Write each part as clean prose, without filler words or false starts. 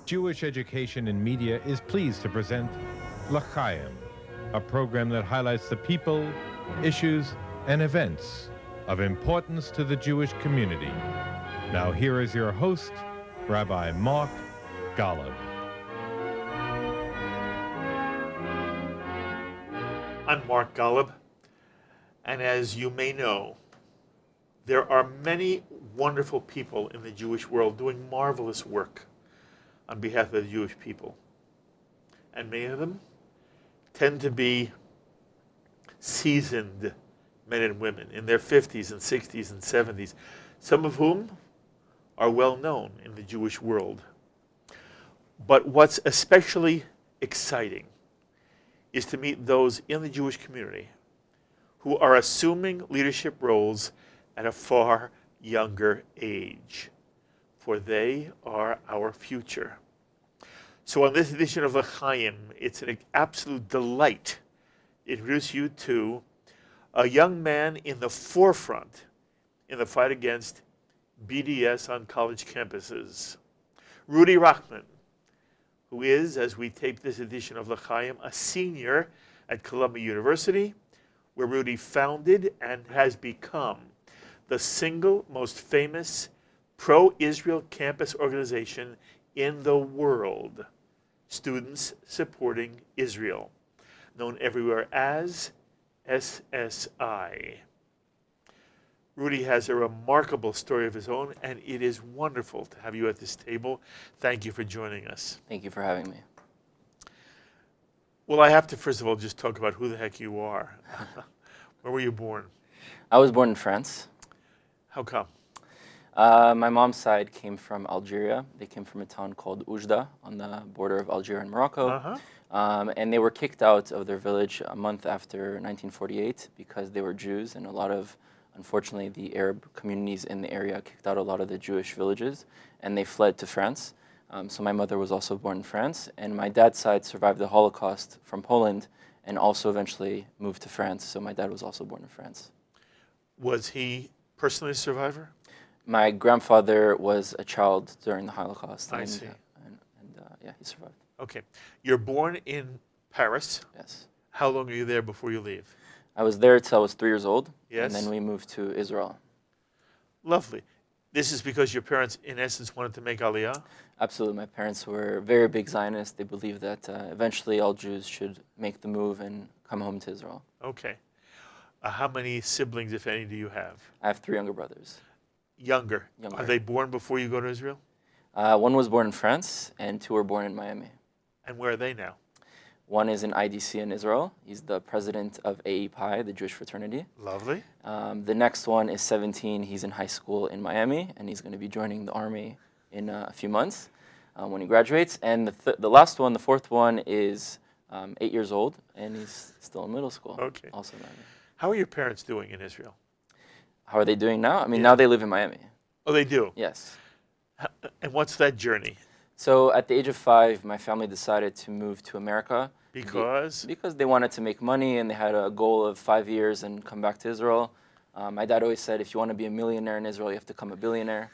Jewish Education in Media is pleased to present L'Chaim, a program that highlights the people, issues, and events of importance to the Jewish community. Now here is your host, Rabbi Mark Golub. I'm Mark Golub, and as you may know, there are many wonderful people in the Jewish world doing marvelous work on behalf of the Jewish people. And many of them tend to be seasoned men and women in their 50s and 60s and 70s, some of whom are well known in the Jewish world. But what's especially exciting is to meet those in the Jewish community who are assuming leadership roles at a far younger age, for they are our future. So on this edition of L'Chaim, it's an absolute delight to introduce you to a young man in the forefront in the fight against BDS on college campuses, Rudy Rochman, who is, as we tape this edition of L'Chaim, a senior at Columbia University, where Rudy founded and has become the single most famous pro-Israel campus organization in the world, Students Supporting Israel, known everywhere as SSI. Rudy has a remarkable story of his own, and it is wonderful to have you at this table. Thank you for joining us. Thank you for having me. Well, I have to first of all just talk about who the heck you are. Where were you born? I was born in France. How come? My mom's side came from Algeria. They came from a town called Oujda on the border of Algeria and Morocco. And they were kicked out of their village a month after 1948 because they were Jews, and unfortunately, the Arab communities in the area kicked out a lot of the Jewish villages, and they fled to France. So my mother was also born in France, and my dad's side survived the Holocaust from Poland and also eventually moved to France. So my dad was also born in France. Was he personally a survivor? My grandfather was a child during the Holocaust. I see. Yeah, he survived. Okay. You're born in Paris. Yes. How long are you there before you leave? I was there till I was 3 years old. Yes. And then we moved to Israel. Lovely. This is because your parents, in essence, wanted to make Aliyah? Absolutely. My parents were very big Zionists. They believed that eventually all Jews should make the move and come home to Israel. Okay. How many siblings, if any, do you have? I have 3 younger brothers. Younger. Are they born before you go to Israel? One was born in France, and 2 were born in Miami. And where are they now? One is in IDC in Israel. He's the president of AEPI, the Jewish fraternity. Lovely. The next one is 17. He's in high school in Miami, and he's going to be joining the army in a few months when he graduates. And the last one, the 4th one, is 8 years old, and he's still in middle school. Okay. Also in Miami. How are your parents doing in Israel? How are they doing now? I mean, now they live in Miami. Oh, they do? Yes. And what's that journey? So at the age of 5, my family decided to move to America. Because? Because they wanted to make money, and they had a goal of 5 years and come back to Israel. My dad always said, if you want to be a millionaire in Israel, you have to become a billionaire.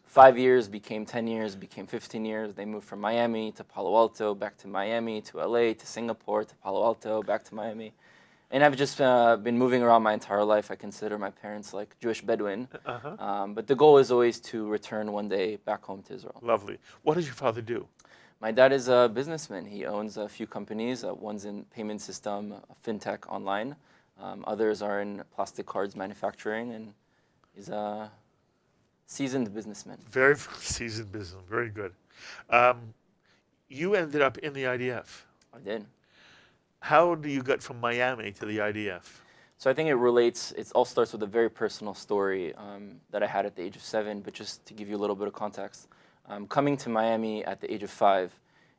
5 years became 10 years, became 15 years. They moved from Miami to Palo Alto, back to Miami, to LA, to Singapore, to Palo Alto, back to Miami. And I've just been moving around my entire life. I consider my parents like Jewish Bedouin. But the goal is always to return one day back home to Israel. Lovely. What does your father do? My dad is a businessman. He owns a few companies. One's in payment system, fintech online. Others are in plastic cards manufacturing, and he's a seasoned businessman. Very seasoned businessman. Very good. You ended up in the IDF. I did. How do you get from Miami to the IDF? So I think it all starts with a very personal story that I had at the age of 7, but just to give you a little bit of context. Coming to Miami at the age of 5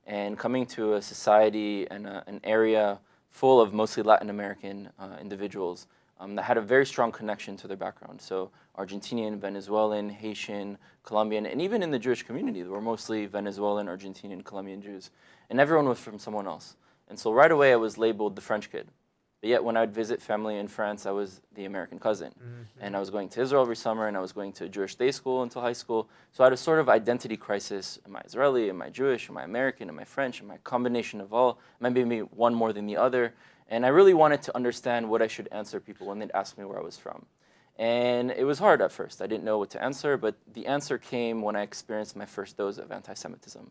and coming to a society and an area full of mostly Latin American individuals that had a very strong connection to their background. So Argentinian, Venezuelan, Haitian, Colombian, and even in the Jewish community, there were mostly Venezuelan, Argentinian, Colombian Jews. And everyone was from someone else. And so right away I was labeled the French kid. But yet when I would visit family in France, I was the American cousin. And I was going to Israel every summer, and I was going to Jewish day school until high school. So I had a sort of identity crisis. Am I Israeli? Am I Jewish? Am I American? Am I French? Am I a combination of all? Am I maybe one more than the other? And I really wanted to understand what I should answer people when they'd ask me where I was from. And it was hard at first. I didn't know what to answer, but the answer came when I experienced my first dose of anti-Semitism.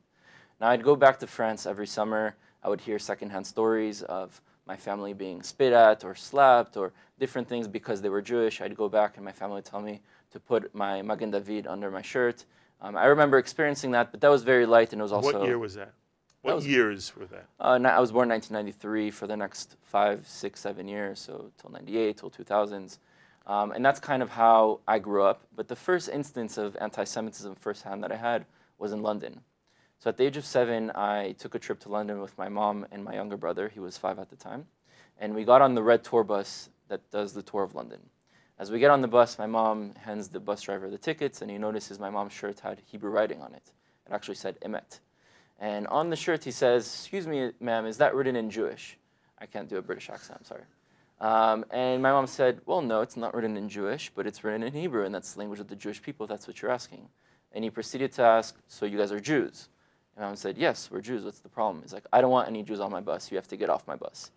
Now, I'd go back to France every summer. I would hear secondhand stories of my family being spit at or slapped or different things because they were Jewish. I'd go back and my family would tell me to put my Magen David under my shirt. I remember experiencing that, but that was very light, and it was also... What year was that? What years were that? I was born in 1993 for the next 5, 6, 7 years, so till 98, till 2000s. And that's kind of how I grew up. But the first instance of anti-Semitism firsthand that I had was in London. So at the age of 7, I took a trip to London with my mom and my younger brother. He was 5 at the time. And we got on the red tour bus that does the tour of London. As we get on the bus, my mom hands the bus driver the tickets, and he notices my mom's shirt had Hebrew writing on it. It actually said Emet. And on the shirt he says, "Excuse me, ma'am, is that written in Jewish?" I can't do a British accent, I'm sorry. And my mom said, "Well, no, it's not written in Jewish, but it's written in Hebrew, and that's the language of the Jewish people, if that's what you're asking." And he proceeded to ask, "So you guys are Jews?" And my mom said, "Yes, we're Jews. What's the problem?" He's like, "I don't want any Jews on my bus. You have to get off my bus."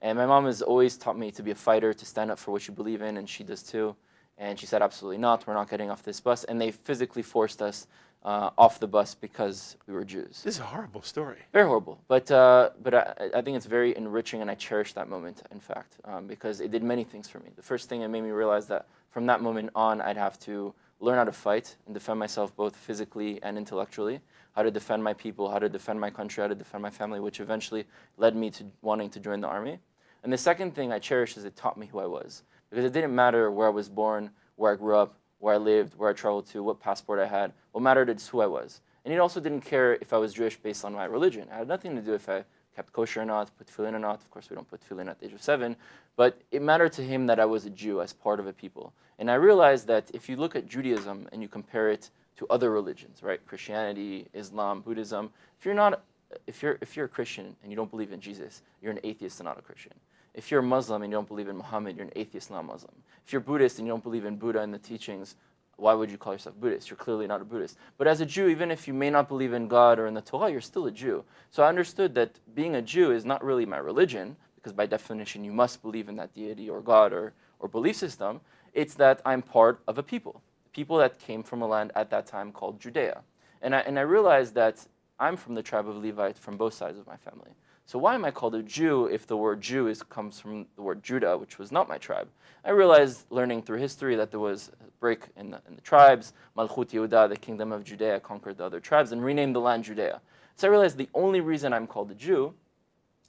And my mom has always taught me to be a fighter, to stand up for what you believe in, and she does too. And she said, "Absolutely not. We're not getting off this bus." And they physically forced us off the bus because we were Jews. This is a horrible story. Very horrible. But I think it's very enriching, and I cherish that moment, in fact, because it did many things for me. The first thing, it made me realize that from that moment on, I'd have to learn how to fight and defend myself both physically and intellectually, how to defend my people, how to defend my country, how to defend my family, which eventually led me to wanting to join the army. And the second thing I cherish is it taught me who I was. Because it didn't matter where I was born, where I grew up, where I lived, where I traveled to, what passport I had. What mattered is who I was. And it also didn't care if I was Jewish based on my religion. It had nothing to do if I kept kosher or not, put tefillin or not. Of course, we don't put tefillin at the age of 7. But it mattered to him that I was a Jew as part of a people. And I realized that if you look at Judaism and you compare it to other religions, right? Christianity, Islam, Buddhism. If you're a Christian and you don't believe in Jesus, you're an atheist and not a Christian. If you're a Muslim and you don't believe in Muhammad, you're an atheist, not a Muslim. If you're Buddhist and you don't believe in Buddha and the teachings, why would you call yourself Buddhist? You're clearly not a Buddhist. But as a Jew, even if you may not believe in God or in the Torah, you're still a Jew. So I understood that being a Jew is not really my religion, because by definition you must believe in that deity or God or belief system. It's that I'm part of a people that came from a land at that time called Judea. And I realized that I'm from the tribe of Levite from both sides of my family. So why am I called a Jew if the word Jew comes from the word Judah, which was not my tribe? I realized, learning through history, that there was a break in the tribes. Malchut Yehuda, the kingdom of Judea, conquered the other tribes and renamed the land Judea. So I realized the only reason I'm called a Jew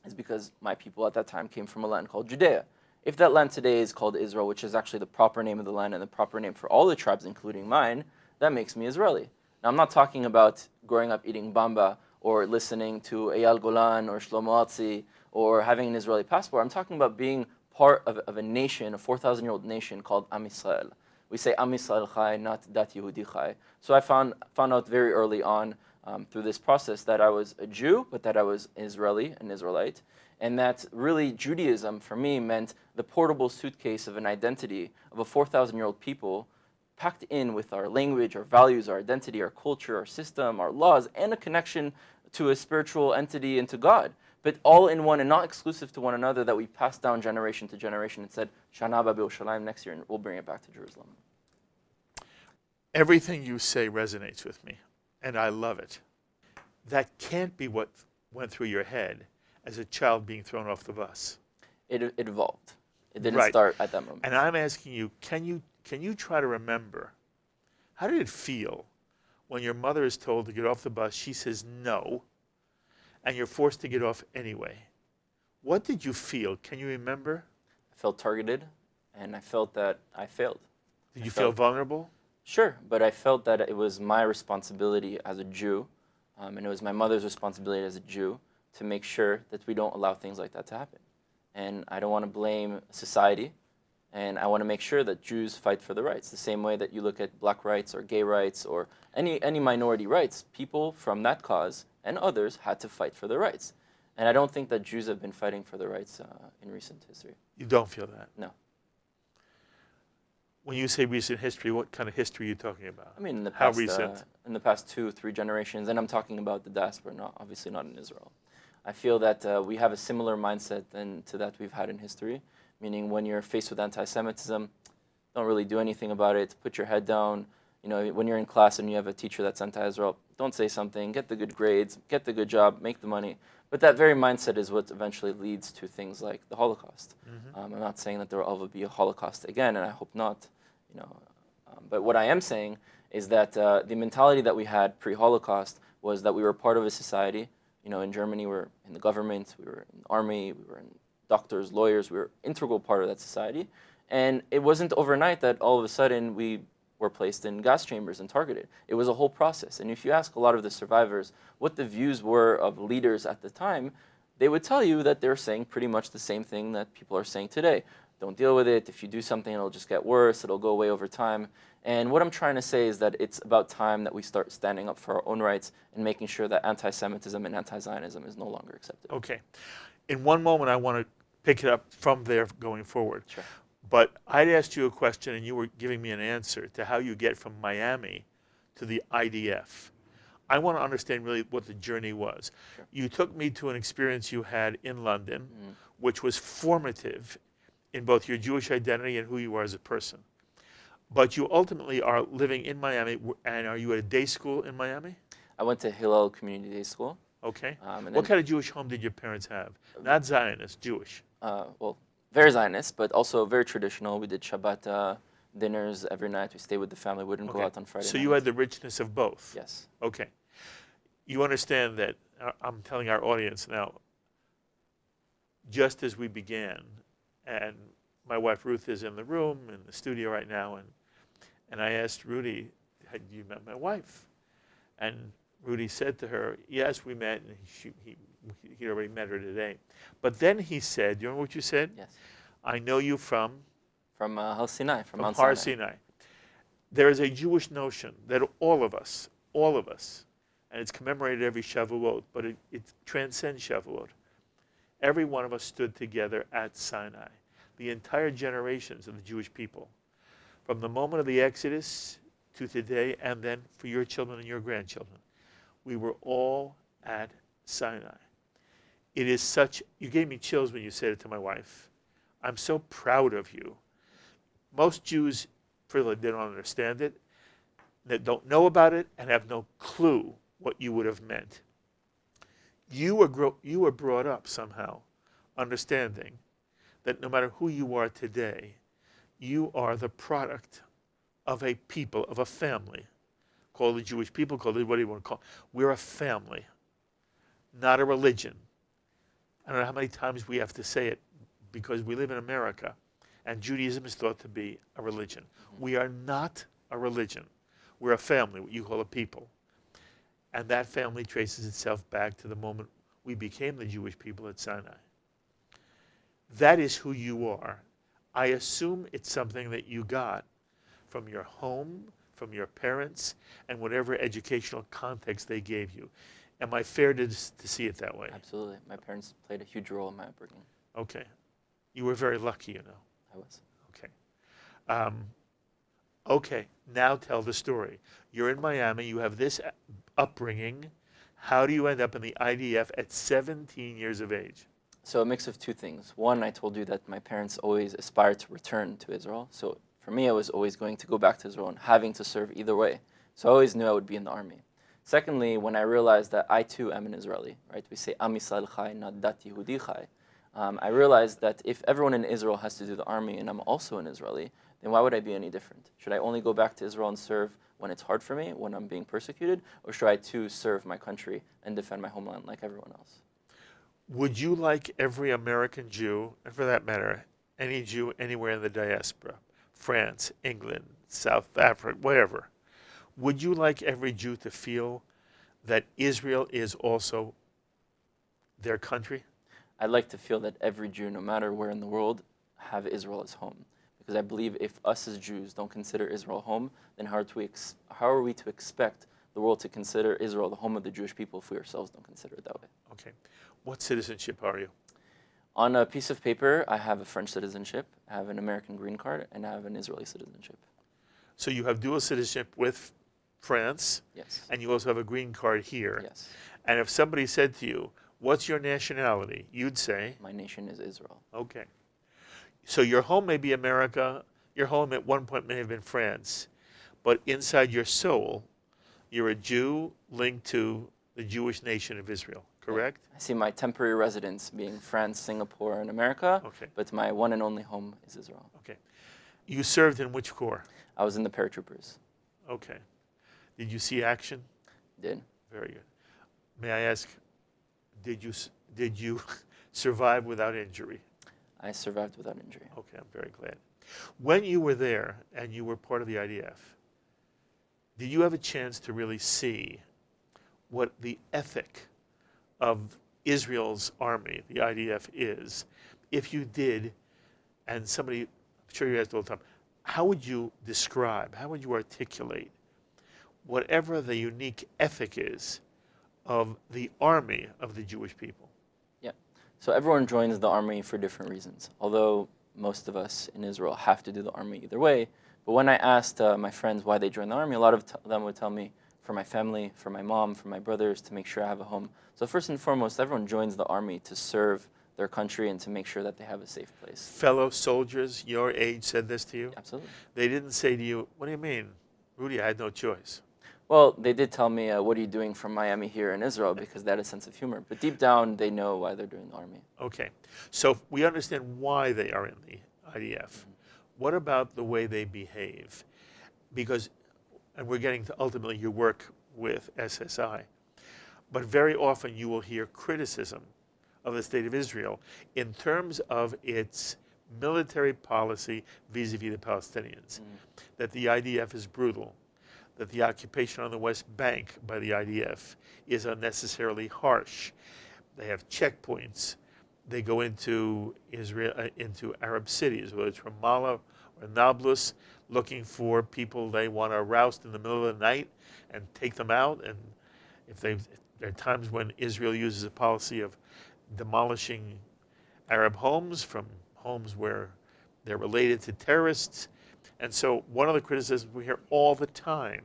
is because my people at that time came from a land called Judea. If that land today is called Israel, which is actually the proper name of the land and the proper name for all the tribes, including mine, that makes me Israeli. Now, I'm not talking about growing up eating bamba or listening to Eyal Golan or Shlomo Atzi or having an Israeli passport. I'm talking about being part of a nation, a 4,000-year-old nation called Am Yisrael. We say Am Yisrael Chai, not Dat Yehudi Chai. So I found out very early on through this process that I was a Jew, but that I was Israeli, an Israelite, and that really Judaism for me meant the portable suitcase of an identity of a 4,000-year-old people packed in with our language, our values, our identity, our culture, our system, our laws, and a connection to a spiritual entity and to God, but all in one and not exclusive to one another, that we pass down generation to generation and said, Shana Haba B'Yerushalayim, next year, and we'll bring it back to Jerusalem. Everything you say resonates with me, and I love it. That can't be what went through your head as a child being thrown off the bus. It evolved. It didn't start at that moment. And I'm asking you, can you try to remember, how did it feel when your mother is told to get off the bus, she says no, and you're forced to get off anyway? What did you feel? Can you remember? I felt targeted, and I felt that I failed. Did you feel vulnerable? Sure, but I felt that it was my responsibility as a Jew, and it was my mother's responsibility as a Jew to make sure that we don't allow things like that to happen. And I don't want to blame society, and I want to make sure that Jews fight for the rights, the same way that you look at black rights or gay rights or any minority rights. People from that cause and others had to fight for their rights. And I don't think that Jews have been fighting for their rights in recent history. You don't feel that? No. When you say recent history, what kind of history are you talking about? I mean, in the How past, recent? In the past 2-3 generations, and I'm talking about the diaspora, obviously not in Israel. I feel that we have a similar mindset to that we've had in history, meaning when you're faced with anti-Semitism, don't really do anything about it, put your head down. You know, when you're in class and you have a teacher that's anti-Israel, don't say something, get the good grades, get the good job, make the money. But that very mindset is what eventually leads to things like the Holocaust. I'm not saying that there will ever be a Holocaust again, and I hope not. You know, but what I am saying is that the mentality that we had pre-Holocaust was that we were part of a society. You know, in Germany, we were in the government, we were in the army, we were in doctors, lawyers, we were an integral part of that society. And it wasn't overnight that all of a sudden we were placed in gas chambers and targeted. It was a whole process. And if you ask a lot of the survivors what the views were of leaders at the time, they would tell you that they're saying pretty much the same thing that people are saying today. Don't deal with it. If you do something, it'll just get worse. It'll go away over time. And what I'm trying to say is that it's about time that we start standing up for our own rights and making sure that anti-Semitism and anti-Zionism is no longer accepted. Okay. In one moment, I want to pick it up from there going forward. Sure. But I'd asked you a question, and you were giving me an answer to how you get from Miami to the IDF. I want to understand really what the journey was. Sure. You took me to an experience you had in London, which was formative in both your Jewish identity and who you are as a person. But you ultimately are living in Miami, and are you at a day school in Miami? I went to Hillel Community Day School. Okay. And What kind of Jewish home did your parents have? Not Zionist, Jewish. Well, very Zionist, but also very traditional. We did Shabbat dinners every night. We stayed with the family. We wouldn't go out on Friday So night. you had the richness of both? Yes. Okay. You understand that, I'm telling our audience now, just as we began, and my wife Ruth is in the room, in the studio right now, and I asked Rudy, had you met my wife? And Rudy said to her, yes, we met, and he already met her today. But then he said, you remember what you said? Yes. I know you from? From Har Sinai, from Mount Har Sinai. Sinai. There is a Jewish notion that all of us, and it's commemorated every Shavuot, but it transcends Shavuot. Every one of us stood together at Sinai. The entire generations of the Jewish people, from the moment of the Exodus to today, and then for your children and your grandchildren, we were all at Sinai. It is such, you gave me chills when you said it to my wife. I'm so proud of you. Most Jews, they don't understand it, they don't know about it, and have no clue what you would have meant. You were brought up somehow understanding that no matter who you are today, you are the product of a people, of a family, called the Jewish people, called it, what do you want to call it? We're a family, not a religion. I don't know how many times we have to say it because we live in America and Judaism is thought to be a religion. We are not a religion. We're a family, what you call a people. And that family traces itself back to the moment we became the Jewish people at Sinai. That is who you are. I assume it's something that you got from your home, from your parents, and whatever educational context they gave you. Am I fair to see it that way? Absolutely. My parents played a huge role in my upbringing. Okay. You were very lucky, you know. I was. Okay. Okay, now tell the story. You're in Miami. You have this upbringing. How do you end up in the IDF at 17 years of age? So a mix of two things. One, I told you that my parents always aspired to return to Israel. So for me, I was always going to go back to Israel and having to serve either way. So I always knew I would be in the army. Secondly, when I realized that I too am an Israeli, right? We say Am Yisrael Chai, not Dat Yehudi Chai. I realized that if everyone in Israel has to do the army and I'm also an Israeli, then why would I be any different? Should I only go back to Israel and serve when it's hard for me, when I'm being persecuted? Or should I too serve my country and defend my homeland like everyone else? Would you like every American Jew, and for that matter, any Jew anywhere in the diaspora, France, England, South Africa, wherever, would you like every Jew to feel that Israel is also their country? I'd like to feel that every Jew, no matter where in the world, have Israel as home. Because I believe if us as Jews don't consider Israel home, then how are we to expect the world to consider Israel the home of the Jewish people if we ourselves don't consider it that way. Okay. What citizenship are you? On a piece of paper, I have a French citizenship, I have an American green card, and I have an Israeli citizenship. So you have dual citizenship with France, Yes. and you also have a green card here. Yes. And if somebody said to you, what's your nationality? You'd say, My nation is Israel. okay. So your home may be America, your home at one point may have been France, but inside your soul, you're a Jew linked to the Jewish nation of Israel, correct? I see my temporary residence being France, Singapore, and America, Okay. but my one and only home is Israel. Okay. You served in which corps? I was in the paratroopers. Okay. Did you see action? Did. Very good. May I ask, did you survive without injury? I survived without injury. Okay, I'm very glad. When you were there and you were part of the IDF, did you have a chance to really see what the ethic of Israel's army, the IDF, is? If you did, and somebody, I'm sure you asked all the time, how would you describe, how would you articulate whatever the unique ethic is of the army of the Jewish people? Yeah. So everyone joins the army for different reasons, although most of us in Israel have to do the army either way. But when I asked my friends why they joined the army, a lot of them would tell me for my family, for my mom, for my brothers, to make sure I have a home. So first and foremost, everyone joins the army to serve their country and to make sure that they have a safe place. Fellow soldiers your age said this to you? Absolutely. They didn't say to you, what do you mean? Rudy, I had no choice. Well, they did tell me, what are you doing from Miami here in Israel, because they had a sense of humor. But deep down, they know why they're doing the army. Okay. So we understand why they are in the IDF. Mm-hmm. What about the way they behave? Because, and we're getting to ultimately your work with SSI, but very often you will hear criticism of the state of Israel in terms of its military policy vis-a-vis the Palestinians, that the IDF is brutal, that the occupation on the West Bank by the IDF is unnecessarily harsh. They have checkpoints. They go into Israel, into Arab cities, whether it's Ramallah or Nablus, looking for people they want to roust in the middle of the night and take them out. And if there are times when Israel uses a policy of demolishing Arab homes from homes where they're related to terrorists. And so one of the criticisms we hear all the time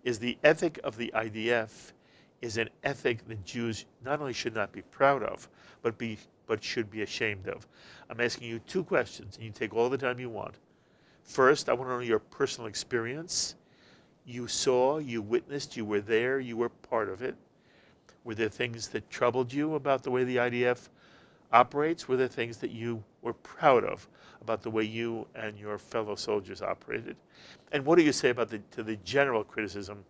is the ethic of the IDF is an ethic that Jews not only should not be proud of, but should be ashamed of. I'm asking you two questions, and you take all the time you want. First, I want to know your personal experience. You saw, you witnessed, you were there, you were part of it. Were there things that troubled you about the way the IDF operates? Were there things that you were proud of about the way you and your fellow soldiers operated? And what do you say about to the general criticism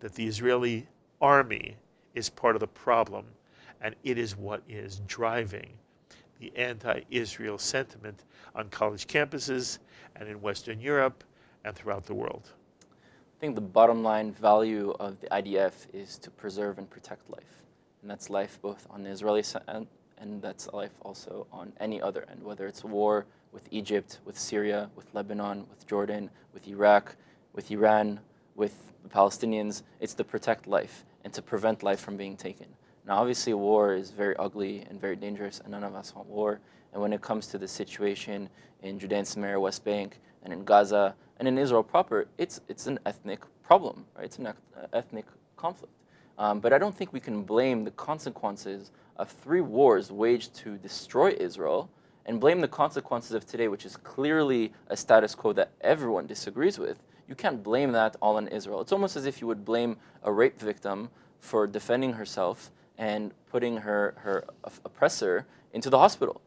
that the Israeli army is part of the problem, and it is what is driving the anti-Israel sentiment on college campuses and in Western Europe and throughout the world? I think the bottom line value of the IDF is to preserve and protect life. And that's life both on the Israeli end, and that's life also on any other end, whether it's a war with Egypt, with Syria, with Lebanon, with Jordan, with Iraq, with Iran, with the Palestinians. It's to protect life and to prevent life from being taken. Now, obviously, war is very ugly and very dangerous, and none of us want war. And when it comes to the situation in Judea and Samaria, West Bank, and in Gaza, and in Israel proper, it's an ethnic problem, right? It's an ethnic conflict. But I don't think we can blame the consequences of 3 wars waged to destroy Israel and blame the consequences of today, which is clearly a status quo that everyone disagrees with. You can't blame that all on Israel. It's almost as if you would blame a rape victim for defending herself and putting her oppressor into the hospital.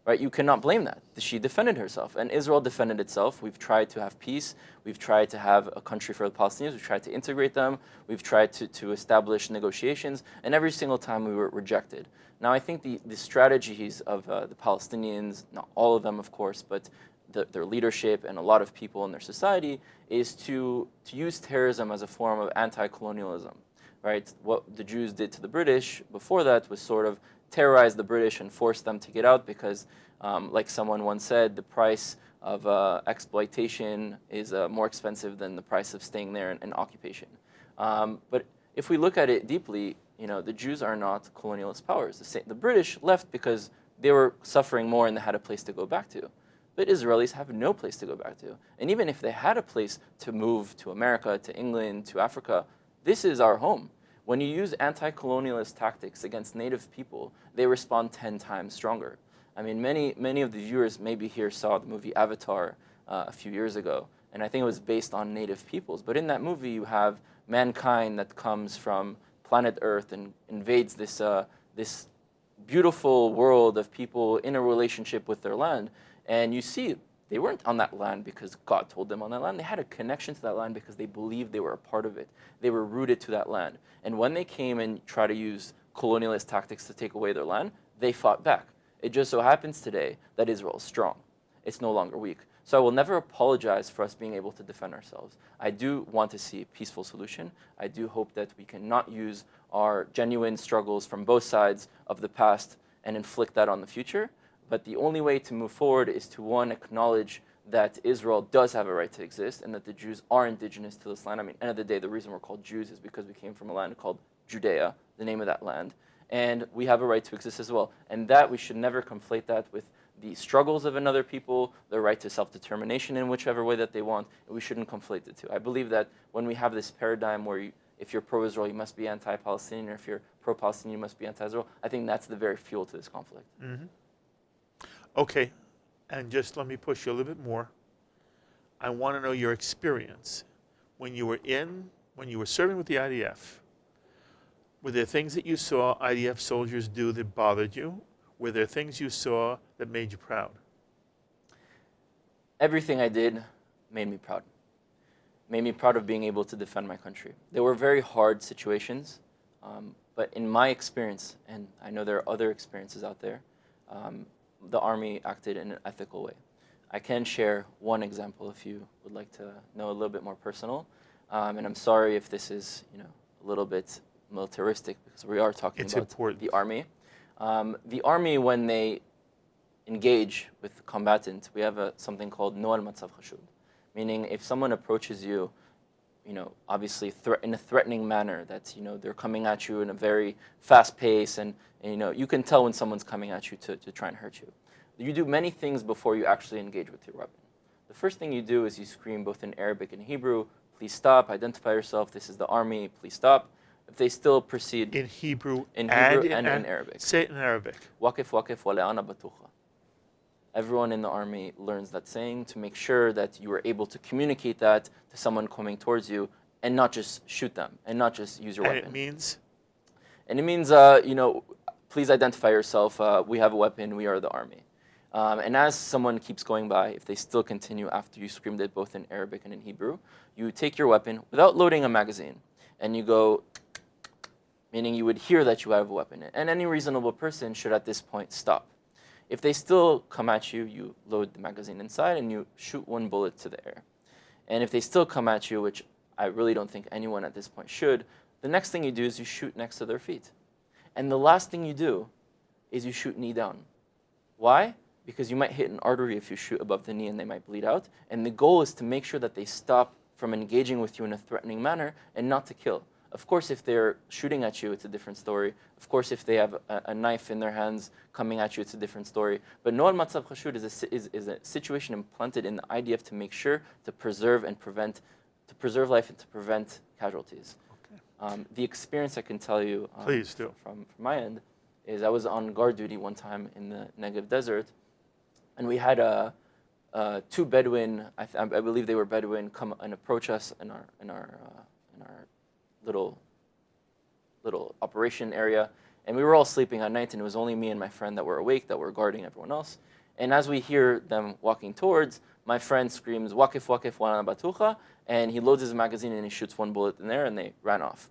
Right? You cannot blame that. She defended herself, and Israel defended itself. We've tried to have peace. We've tried to have a country for the Palestinians. We've tried to integrate them. We've tried to establish negotiations, and every single time we were rejected. Now, I think the strategies of the Palestinians, not all of them, of course, but their leadership and a lot of people in their society, is to use terrorism as a form of anti-colonialism. Right? What the Jews did to the British before that was sort of terrorize the British and force them to get out because, like someone once said, the price of exploitation is more expensive than the price of staying there in occupation. But if we look at it deeply, the Jews are not colonialist powers. The British left because they were suffering more and they had a place to go back to. But Israelis have no place to go back to. And even if they had a place to move to America, to England, to Africa, this is our home. When you use anti-colonialist tactics against native people, they respond 10 times stronger. I mean, many of the viewers maybe here saw the movie Avatar a few years ago, and I think it was based on native peoples. But in that movie, you have mankind that comes from planet Earth and invades this beautiful world of people in a relationship with their land. And you see, they weren't on that land because God told them on that land. They had a connection to that land because they believed they were a part of it. They were rooted to that land. And when they came and tried to use colonialist tactics to take away their land, they fought back. It just so happens today that Israel is strong. It's no longer weak. So I will never apologize for us being able to defend ourselves. I do want to see a peaceful solution. I do hope that we cannot use our genuine struggles from both sides of the past and inflict that on the future. But the only way to move forward is to, one, acknowledge that Israel does have a right to exist and that the Jews are indigenous to this land. I mean, end of the day, the reason we're called Jews is because we came from a land called Judea, the name of that land. And we have a right to exist as well. And that we should never conflate that with the struggles of another people, their right to self-determination in whichever way that they want. And we shouldn't conflate the two. I believe that when we have this paradigm where if you're pro-Israel, you must be anti-Palestinian, or if you're pro-Palestinian, you must be anti-Israel, I think that's the very fuel to this conflict. Mm-hmm. Okay, and just let me push you a little bit more. I want to know your experience. When you were serving with the IDF, were there things that you saw IDF soldiers do that bothered you? Were there things you saw that made you proud? Everything I did made me proud. Made me proud of being able to defend my country. There were very hard situations, but in my experience, and I know there are other experiences out there, the Army acted in an ethical way. I can share one example if you would like to know a little bit more personal. And I'm sorry if this is a little bit militaristic because we are talking about the Army. The Army, when they engage with combatants, we have something called Noal Matzav Chashud, meaning if someone approaches you, obviously in a threatening manner, that they're coming at you in a very fast pace, and you can tell when someone's coming at you to try and hurt you. You do many things before you actually engage with your weapon. The first thing you do is you scream both in Arabic and Hebrew, please stop, identify yourself, this is the Army, please stop. If they still proceed in Hebrew and in Arabic. Say it in Arabic. Waqif waqif wa la'ana batuha. Everyone in the Army learns that saying to make sure that you are able to communicate that to someone coming towards you and not just shoot them and not just use your weapon. And it means? And it means, please identify yourself. We have a weapon. We are the Army. And as someone keeps going by, if they still continue after you screamed it both in Arabic and in Hebrew, you take your weapon without loading a magazine and you go, meaning you would hear that you have a weapon. And any reasonable person should at this point stop. If they still come at you, you load the magazine inside and you shoot one bullet to the air. And if they still come at you, which I really don't think anyone at this point should, the next thing you do is you shoot next to their feet. And the last thing you do is you shoot knee down. Why? Because you might hit an artery if you shoot above the knee and they might bleed out. And the goal is to make sure that they stop from engaging with you in a threatening manner and not to kill. Of course, if they're shooting at you, it's a different story. Of course, if they have a knife in their hands coming at you, it's a different story. But Noal Matzav Chashud is a situation implanted in the IDF to make sure to preserve and prevent, to preserve life and to prevent casualties. Okay. The experience I can tell you Please do. From my end is I was on guard duty one time in the Negev desert, and we had two Bedouin, I believe they were Bedouin, come and approach us in our little operation area, and we were all sleeping at night, and it was only me and my friend that were awake, that were guarding everyone else. And as we hear them walking towards, my friend screams, "Waqif waqif wa la'ana batuha," and he loads his magazine and he shoots one bullet in there, and they ran off.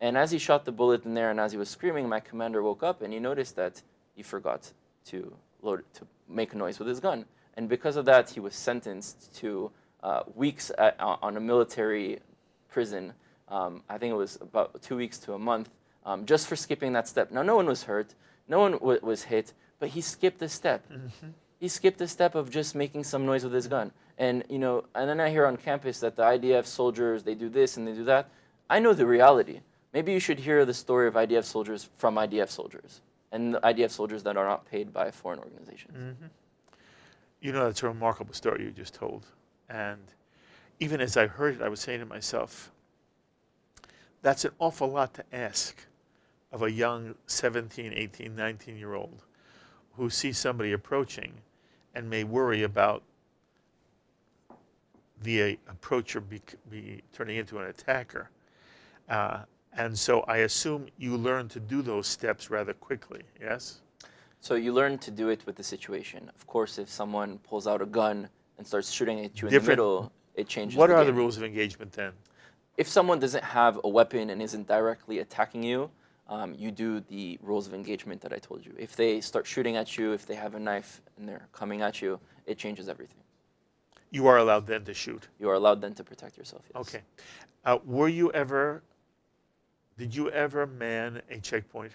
And as he shot the bullet in there, and as he was screaming, my commander woke up and he noticed that he forgot to make a noise with his gun. And because of that, he was sentenced to weeks on a military prison. I think it was about 2 weeks to a month, just for skipping that step. Now, no one was hurt, no one was hit, but he skipped a step. Mm-hmm. He skipped a step of just making some noise with his gun. And and then I hear on campus that the IDF soldiers, they do this and they do that. I know the reality. Maybe you should hear the story of IDF soldiers from IDF soldiers, and the IDF soldiers that are not paid by foreign organizations. Mm-hmm. You know, that's a remarkable story you just told. And even as I heard it, I was saying to myself, that's an awful lot to ask of a young 17, 18, 19-year-old who sees somebody approaching and may worry about the approacher be turning into an attacker. And so I assume you learn to do those steps rather quickly, yes? So you learn to do it with the situation. Of course, if someone pulls out a gun and starts shooting at you in the middle, it changes What the are game. the rules of engagement then? If someone doesn't have a weapon and isn't directly attacking you, you do the rules of engagement that I told you. If they start shooting at you, if they have a knife and they're coming at you, it changes everything. You are allowed then to shoot? You are allowed then to protect yourself, yes. Okay. Did you ever man a checkpoint?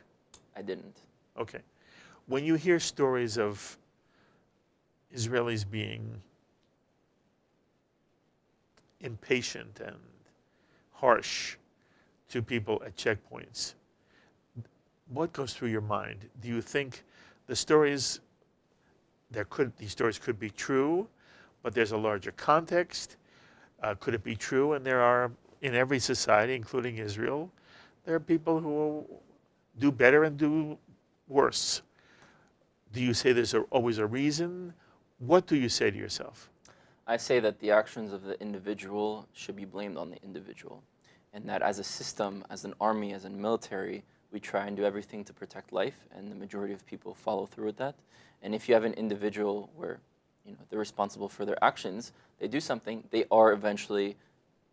I didn't. Okay. When you hear stories of Israelis being impatient and harsh to people at checkpoints, what goes through your mind? Do you think these stories could be true, but there's a larger context? Could it be true? And there are, in every society, including Israel, there are people who do better and do worse. Do you say there's always a reason? What do you say to yourself? I say that the actions of the individual should be blamed on the individual. And that as a system, as an army, as a military, we try and do everything to protect life, and the majority of people follow through with that. And if you have an individual where they're responsible for their actions, they do something, they are eventually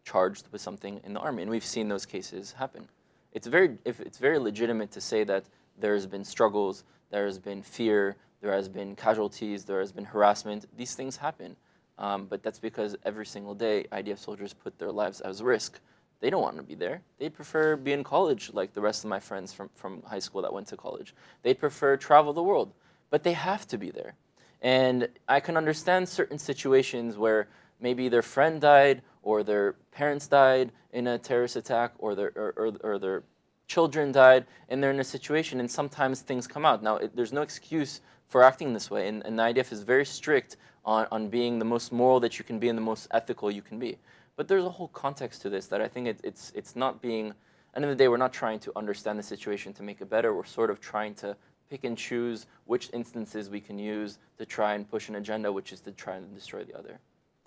charged with something in the army. And we've seen those cases happen. It's very legitimate to say that there's been struggles, there has been fear, there has been casualties, there has been harassment. These things happen. But that's because every single day IDF soldiers put their lives at risk. They don't want to be there. They'd prefer be in college like the rest of my friends from high school that went to college. They'd prefer travel the world, but they have to be there. And I can understand certain situations where maybe their friend died or their parents died in a terrorist attack or their children died and they're in a situation and sometimes things come out. Now, there's no excuse for acting this way, and the IDF is very strict on being the most moral that you can be and the most ethical you can be. But there's a whole context to this that I think it's not being, at the end of the day, we're not trying to understand the situation to make it better. We're sort of trying to pick and choose which instances we can use to try and push an agenda, which is to try and destroy the other.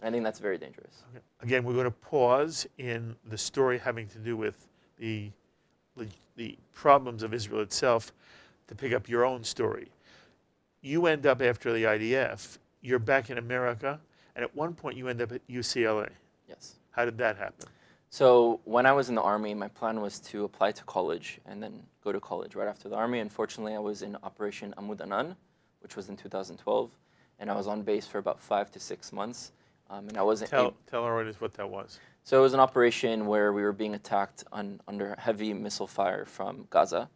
And I think that's very dangerous. Okay. Again, we're going to pause in the story having to do with the problems of Israel itself to pick up your own story. You end up after the IDF, you're back in America, and at one point you end up at UCLA. Yes. How did that happen? So when I was in the Army, my plan was to apply to college and then go to college right after the Army. Unfortunately, I was in Operation Amud Anan, which was in 2012, and I was on base for about 5 to 6 months. And I wasn't Tell our audience what that was. So it was an operation where we were being attacked under heavy missile fire from Gaza,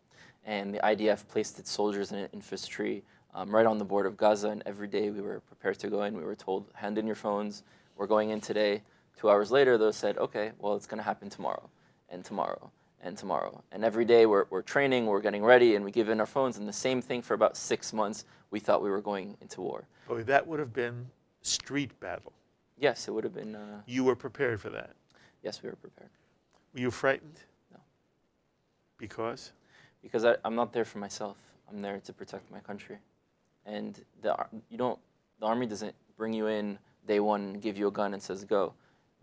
and the IDF placed its soldiers and infantry right on the border of Gaza, and every day we were prepared to go in. We were told, hand in your phones, we're going in today. 2 hours later, those said, okay, well, it's going to happen tomorrow, and tomorrow, and tomorrow. And every day we're training, we're getting ready, and we give in our phones, and the same thing for about 6 months, we thought we were going into war. Oh, that would have been street battle. Yes, it would have been... You were prepared for that? Yes, we were prepared. Were you frightened? No. Because? Because I'm not there for myself. I'm there to protect my country. And the Army doesn't bring you in day one, give you a gun and says go.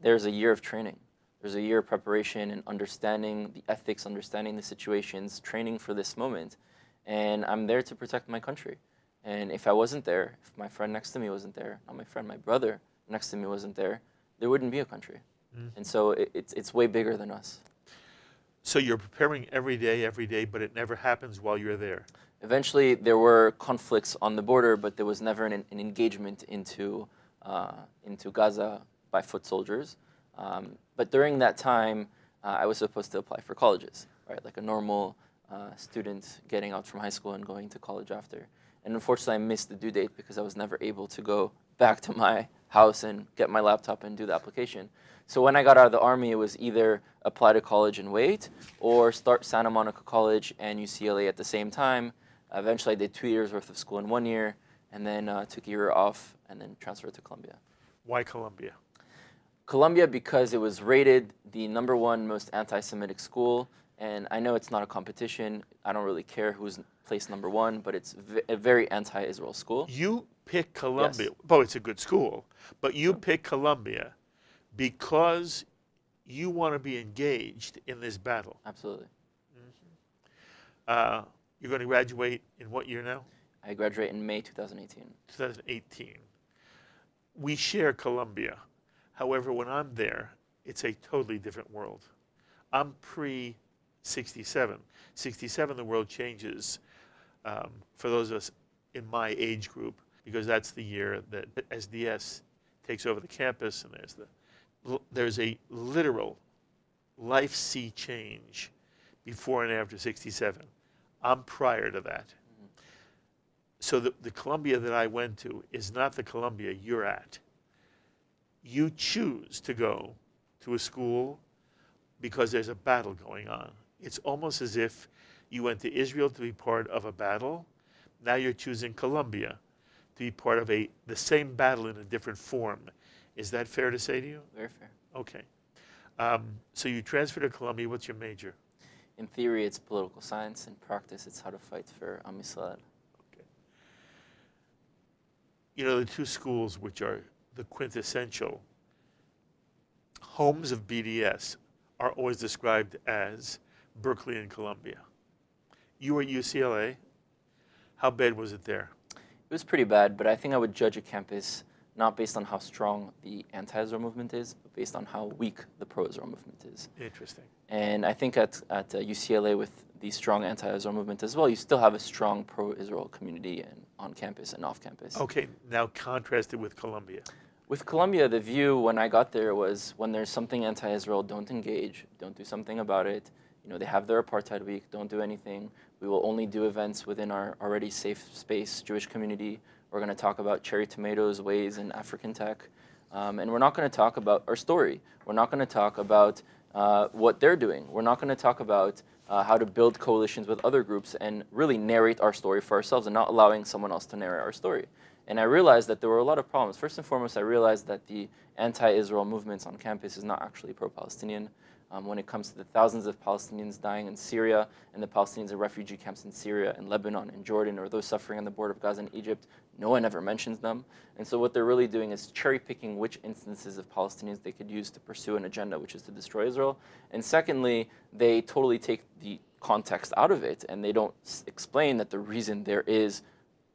There's a year of training. There's a year of preparation and understanding the ethics, understanding the situations, training for this moment. And I'm there to protect my country. And if I wasn't there, if my friend next to me wasn't there, not my friend, my brother next to me wasn't there, there wouldn't be a country. And so it's way bigger than us. So you're preparing every day, but it never happens while you're there. Eventually, there were conflicts on the border, but there was never an engagement into Gaza by foot soldiers. But during that time, I was supposed to apply for colleges, right? Like a normal student getting out from high school and going to college after. And unfortunately, I missed the due date because I was never able to go back to my house and get my laptop and do the application. So when I got out of the Army, it was either apply to college and wait, or start Santa Monica College and UCLA at the same time. Eventually, I did 2 years worth of school in 1 year, and then took a year off, and then transferred to Columbia. Why Columbia? Columbia because it was rated the #1 most anti-Semitic school, and I know it's not a competition. I don't really care who's placed #1, but it's a very anti-Israel school. You pick Columbia. Yes. Oh, it's a good school, but you pick Columbia because you want to be engaged in this battle. Absolutely. You're going to graduate in what year now? I graduate in May 2018. 2018. We share Columbia. However, when I'm there, it's a totally different world. I'm pre-67. 67, the world changes for those of us in my age group, because that's the year that SDS takes over the campus, and there's a literal life sea change before and after 67. I'm prior to that. So the Columbia that I went to is not the Columbia you're at. You choose to go to a school because there's a battle going on. It's almost as if you went to Israel to be part of a battle. Now you're choosing Columbia to be part of the same battle in a different form. Is that fair to say to you? Very fair. Okay. So you transfer to Columbia. What's your major? In theory, it's political science. In practice, it's how to fight for AntiIsrael. Okay. You know, the two schools which are the quintessential homes of BDS are always described as Berkeley and Columbia. You were at UCLA. How bad was it there? It was pretty bad, but I think I would judge a campus not based on how strong the anti-Israel movement is, but based on how weak the pro-Israel movement is. Interesting. And I think at UCLA, with the strong anti-Israel movement as well, you still have a strong pro-Israel community on campus and off campus. Okay, now contrast it with Columbia. With Columbia, the view when I got there was, when there's something anti-Israel, don't engage, don't do something about it. You know, they have their apartheid week, don't do anything. We will only do events within our already safe space Jewish community. We're going to talk about cherry tomatoes, ways, and African tech. And we're not going to talk about our story. We're not going to talk about what they're doing. We're not going to talk about how to build coalitions with other groups and really narrate our story for ourselves and not allowing someone else to narrate our story. And I realized that there were a lot of problems. First and foremost, I realized that the anti-Israel movements on campus is not actually pro-Palestinian. When it comes to the thousands of Palestinians dying in Syria and the Palestinians in refugee camps in Syria and Lebanon and Jordan, or those suffering on the border of Gaza and Egypt, no one ever mentions them. And so what they're really doing is cherry-picking which instances of Palestinians they could use to pursue an agenda, which is to destroy Israel. And secondly, they totally take the context out of it, and they don't explain that the reason there is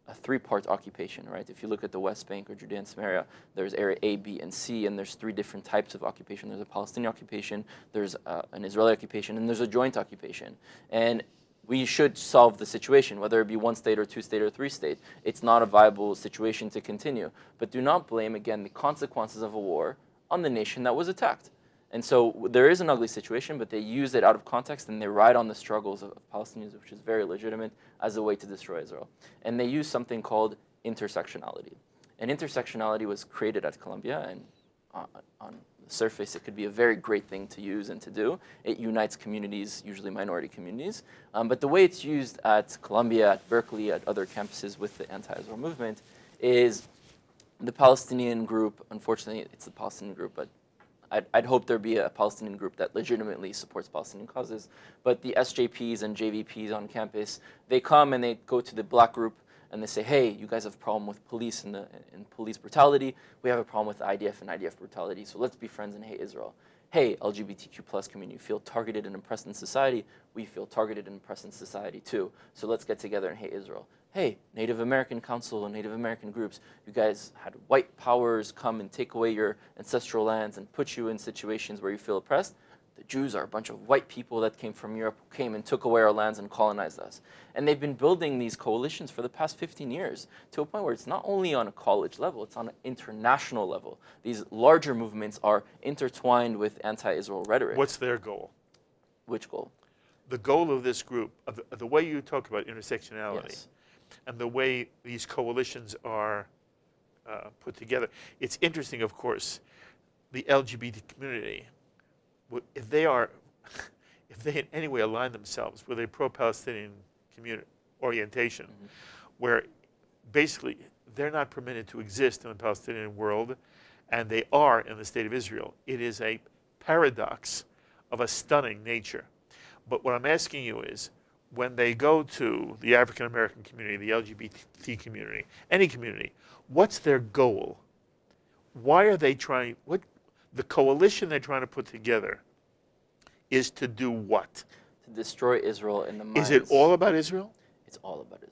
a three-part occupation, right? If you look at the West Bank or Judea and Samaria, there's area A, B, and C, and there's 3 different types of occupation. There's a Palestinian occupation, there's an Israeli occupation, and there's a joint occupation. And we should solve the situation, whether it be 1 state or 2 state or 3 state. It's not a viable situation to continue. But do not blame, again, the consequences of a war on the nation that was attacked. And so there is an ugly situation, but they use it out of context and they ride on the struggles of Palestinians, which is very legitimate, as a way to destroy Israel. And they use something called intersectionality. And intersectionality was created at Columbia, and on the surface it could be a very great thing to use and to do. It unites communities, usually minority communities. But the way it's used at Columbia, at Berkeley, at other campuses with the anti-Israel movement is the Palestinian group. Unfortunately, it's the Palestinian group, but I'd hope there'd be a Palestinian group that legitimately supports Palestinian causes. But the SJPs and JVPs on campus, they come and they go to the black group and they say, hey, you guys have a problem with police and police brutality. We have a problem with IDF and IDF brutality, so let's be friends and hate Israel. Hey, LGBTQ plus community, you feel targeted and oppressed in society. We feel targeted and oppressed in society too. So let's get together and hate Israel. Hey, Native American Council and Native American groups, you guys had white powers come and take away your ancestral lands and put you in situations where you feel oppressed. The Jews are a bunch of white people that came from Europe who came and took away our lands and colonized us. And they've been building these coalitions for the past 15 years to a point where it's not only on a college level, it's on an international level. These larger movements are intertwined with anti-Israel rhetoric. What's their goal? Which goal? The goal of this group, of the way you talk about intersectionality, Yes. and the way these coalitions are put together. It's interesting, of course, the LGBT community, if they in any way align themselves with a pro-Palestinian community orientation, where basically they're not permitted to exist in the Palestinian world, and they are in the state of Israel. It is a paradox of a stunning nature. But what I'm asking you is, when they go to the African American community, the LGBT community, any community, what's their goal? Why are they trying, what the coalition they're trying to put together is to do what? To destroy Israel in the minds. Is it all about Israel? It's all about Israel.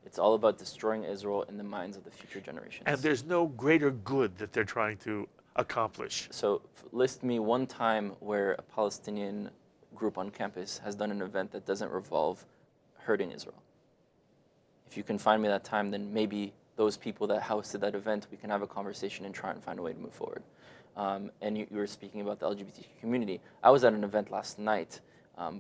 It's all about destroying Israel in the minds of the future generations. And there's no greater good that they're trying to accomplish. So list me one time where a Palestinian group on campus has done an event that doesn't revolve hurting Israel. If you can find me that time, then maybe those people that hosted that event, we can have a conversation and try and find a way to move forward. And you were speaking about the LGBTQ community. I was at an event last night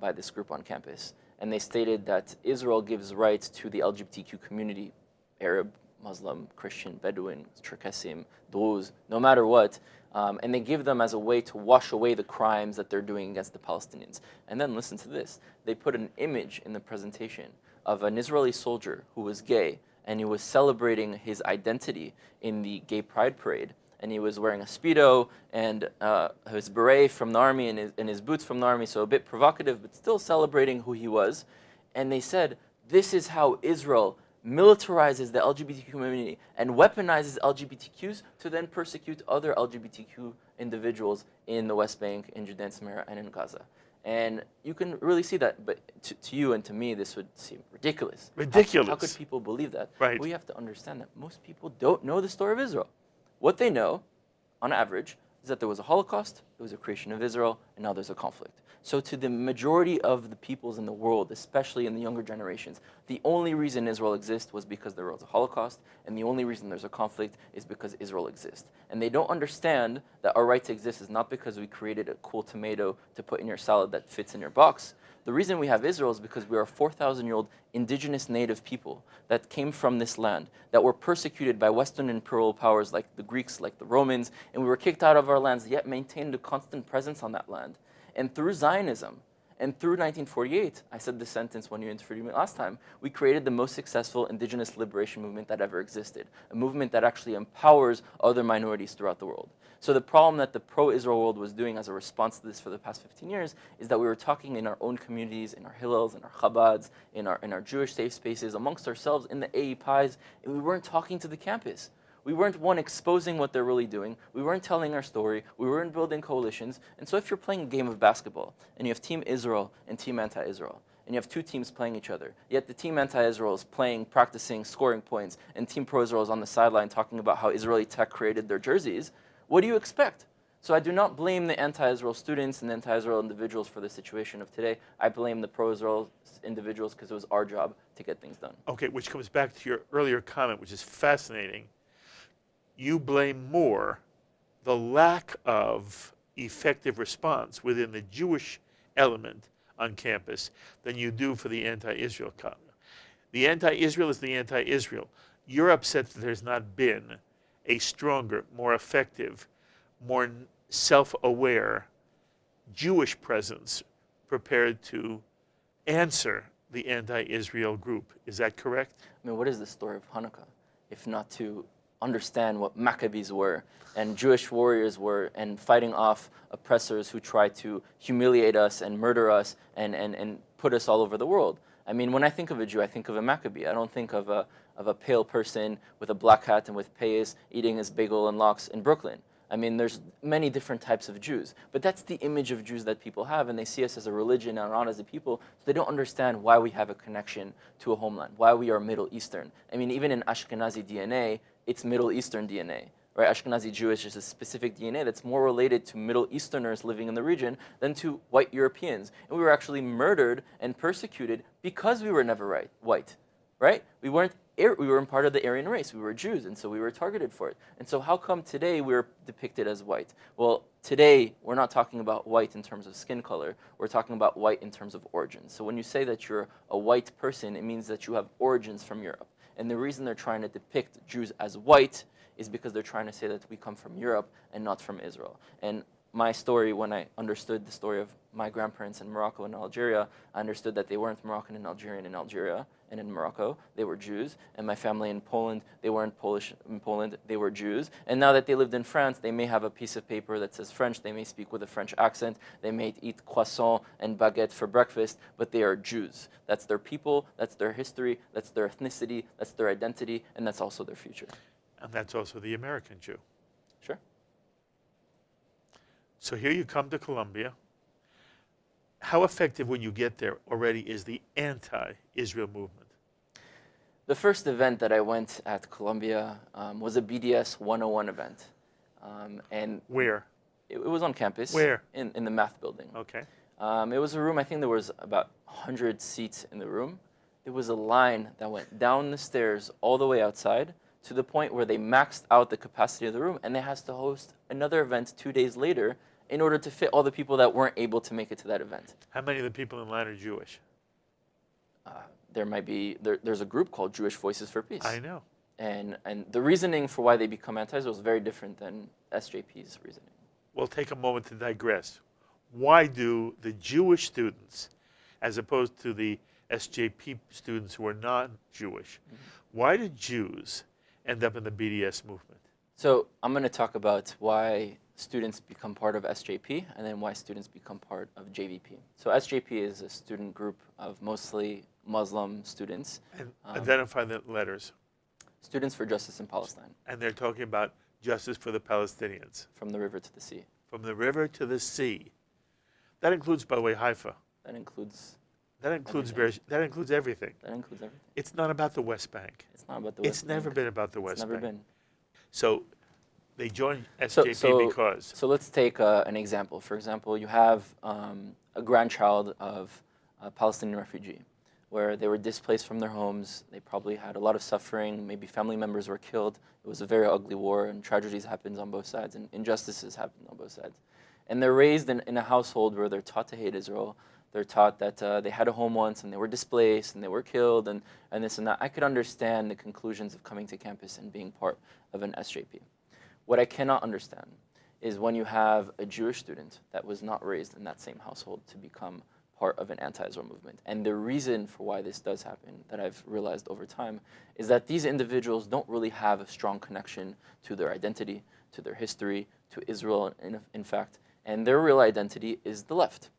by this group on campus, and they stated that Israel gives rights to the LGBTQ community, Arab, Muslim, Christian, Bedouin, Cherkessim, Druze, no matter what, and they give them as a way to wash away the crimes that they're doing against the Palestinians. And then listen to this. They put an image in the presentation of an Israeli soldier who was gay, and he was celebrating his identity in the gay pride parade. And he was wearing a Speedo and his beret from the army and his boots from the army, so a bit provocative, but still celebrating who he was. And they said, this is how Israel militarizes the LGBTQ community and weaponizes LGBTQs to then persecute other LGBTQ individuals in the West Bank, in Judea and Samaria, and in Gaza. And you can really see that, but to you and to me, this would seem ridiculous. Ridiculous. How could people believe that? Right. We have to understand that most people don't know the story of Israel. What they know, on average, is that there was a Holocaust, there was a creation of Israel, and now there's a conflict. So to the majority of the peoples in the world, especially in the younger generations, the only reason Israel exists was because there was a Holocaust, and the only reason there's a conflict is because Israel exists. And they don't understand that our right to exist is not because we created a cool tomato to put in your salad that fits in your box. The reason we have Israel is because we are a 4,000-year-old indigenous native people that came from this land, that were persecuted by Western imperial powers like the Greeks, like the Romans, and we were kicked out of our lands, yet maintained a constant presence on that land. And through Zionism, and through 1948, I said this sentence when you interviewed me last time, we created the most successful indigenous liberation movement that ever existed, a movement that actually empowers other minorities throughout the world. So the problem that the pro-Israel world was doing as a response to this for the past 15 years is that we were talking in our own communities, in our Hillels, in our Chabads, in our Jewish safe spaces, amongst ourselves, in the AEPIs, and we weren't talking to the campus. We weren't, one, exposing what they're really doing. We weren't telling our story. We weren't building coalitions. And so if you're playing a game of basketball, and you have Team Israel and Team Anti-Israel, and you have two teams playing each other, yet the Team Anti-Israel is playing, practicing, scoring points, and Team Pro-Israel is on the sideline talking about how Israeli tech created their jerseys, what do you expect? So I do not blame the anti-Israel students and anti-Israel individuals for the situation of today. I blame the pro-Israel individuals because it was our job to get things done. Okay, which comes back to your earlier comment, which is fascinating. You blame more the lack of effective response within the Jewish element on campus than you do for the anti-Israel comment. The anti-Israel is the anti-Israel. You're upset that there's not been a stronger, more effective, more self-aware Jewish presence prepared to answer the anti-Israel group. Is that correct? I mean, what is the story of Hanukkah, if not to understand what Maccabees were and Jewish warriors were and fighting off oppressors who tried to humiliate us and murder us and put us all over the world? I mean, when I think of a Jew, I think of a Maccabee. I don't think of a pale person with a black hat and with payas eating his bagel and lox in Brooklyn. I mean, there's many different types of Jews, but that's the image of Jews that people have, and they see us as a religion and not as a people, so they don't understand why we have a connection to a homeland, why we are Middle Eastern. I mean, even in Ashkenazi DNA, it's Middle Eastern DNA, right? Ashkenazi Jewish is a specific DNA that's more related to Middle Easterners living in the region than to white Europeans. And we were actually murdered and persecuted because we were never white, right? We weren't part of the Aryan race. We were Jews, and so we were targeted for it. And so how come today we're depicted as white? Well, today we're not talking about white in terms of skin color. We're talking about white in terms of origins. So when you say that you're a white person, it means that you have origins from Europe. And the reason they're trying to depict Jews as white is because they're trying to say that we come from Europe and not from Israel. And my story, when I understood the story of my grandparents in Morocco and Algeria, I understood that they weren't Moroccan and Algerian in Algeria and in Morocco, they were Jews. And my family in Poland, they weren't Polish in Poland, they were Jews. And now that they lived in France, they may have a piece of paper that says French, they may speak with a French accent, they may eat croissant and baguette for breakfast, but they are Jews. That's their people, that's their history, that's their ethnicity, that's their identity, and that's also their future. And that's also the American Jew. Sure. So here you come to Colombia. How effective when you get there already is the anti-Israel movement? The first event that I went at Columbia was a BDS 101 event. And Where? it was on campus. Where? In the math building. Okay. It was a room, I think there was about 100 seats in the room. There was a line that went down the stairs all the way outside to the point where they maxed out the capacity of the room, and they had to host another event 2 days later in order to fit all the people that weren't able to make it to that event. How many of the people in line are Jewish? There might be, there's a group called Jewish Voices for Peace. I know. And the reasoning for why they become anti-Israel is very different than SJP's reasoning. We'll take a moment to digress. Why do the Jewish students, as opposed to the SJP students who are non-Jewish, why do Jews end up in the BDS movement? So I'm going to talk about why students become part of SJP and then why students become part of JVP. So SJP is a student group of mostly Muslim students. And identify the letters. Students for Justice in Palestine. And they're talking about justice for the Palestinians. From the river to the sea. From the river to the sea. That includes, by the way, Haifa. That includes everything. That includes everything. That includes everything. It's not about the West Bank. It's not about the West Bank. It's never been about the West It's Bank. never been. So they joined SJP because? So let's take an example. For example, you have a grandchild of a Palestinian refugee where they were displaced from their homes. They probably had a lot of suffering. Maybe family members were killed. It was a very ugly war, and tragedies happened on both sides, and injustices happened on both sides. And they're raised in a household where they're taught to hate Israel. They're taught that they had a home once and they were displaced and they were killed and this and that. I could understand the conclusions of coming to campus and being part of an SJP. What I cannot understand is when you have a Jewish student that was not raised in that same household to become part of an anti-Israel movement. And the reason for why this does happen, that I've realized over time, is that these individuals don't really have a strong connection to their identity, to their history, to Israel, in fact. And their real identity is the left.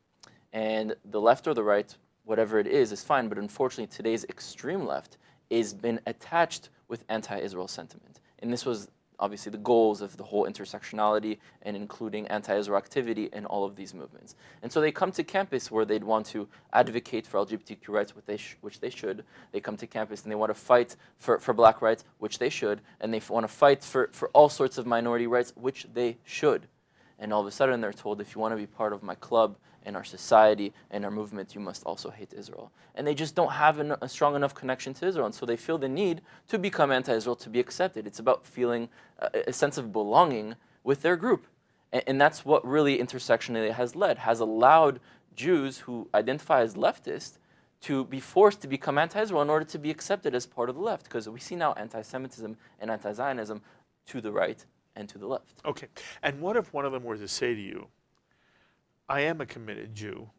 And the left or the right, whatever it is fine. But unfortunately, today's extreme left has been attached with anti-Israel sentiment. And this was obviously the goals of the whole intersectionality and including anti-Israel activity in all of these movements. And so they come to campus where they'd want to advocate for LGBTQ rights, which they should. They come to campus and they want to fight for black rights, which they should. And they want to fight for all sorts of minority rights, which they should. And all of a sudden they're told, if you want to be part of my club and our society and our movement, you must also hate Israel. And they just don't have a strong enough connection to Israel. And so they feel the need to become anti-Israel, to be accepted. It's about feeling a sense of belonging with their group. And that's what really intersectionality has allowed Jews who identify as leftist to be forced to become anti-Israel in order to be accepted as part of the left. Because we see now anti-Semitism and anti-Zionism to the right and to the left. Okay. And what if one of them were to say to you, I am a committed Jew,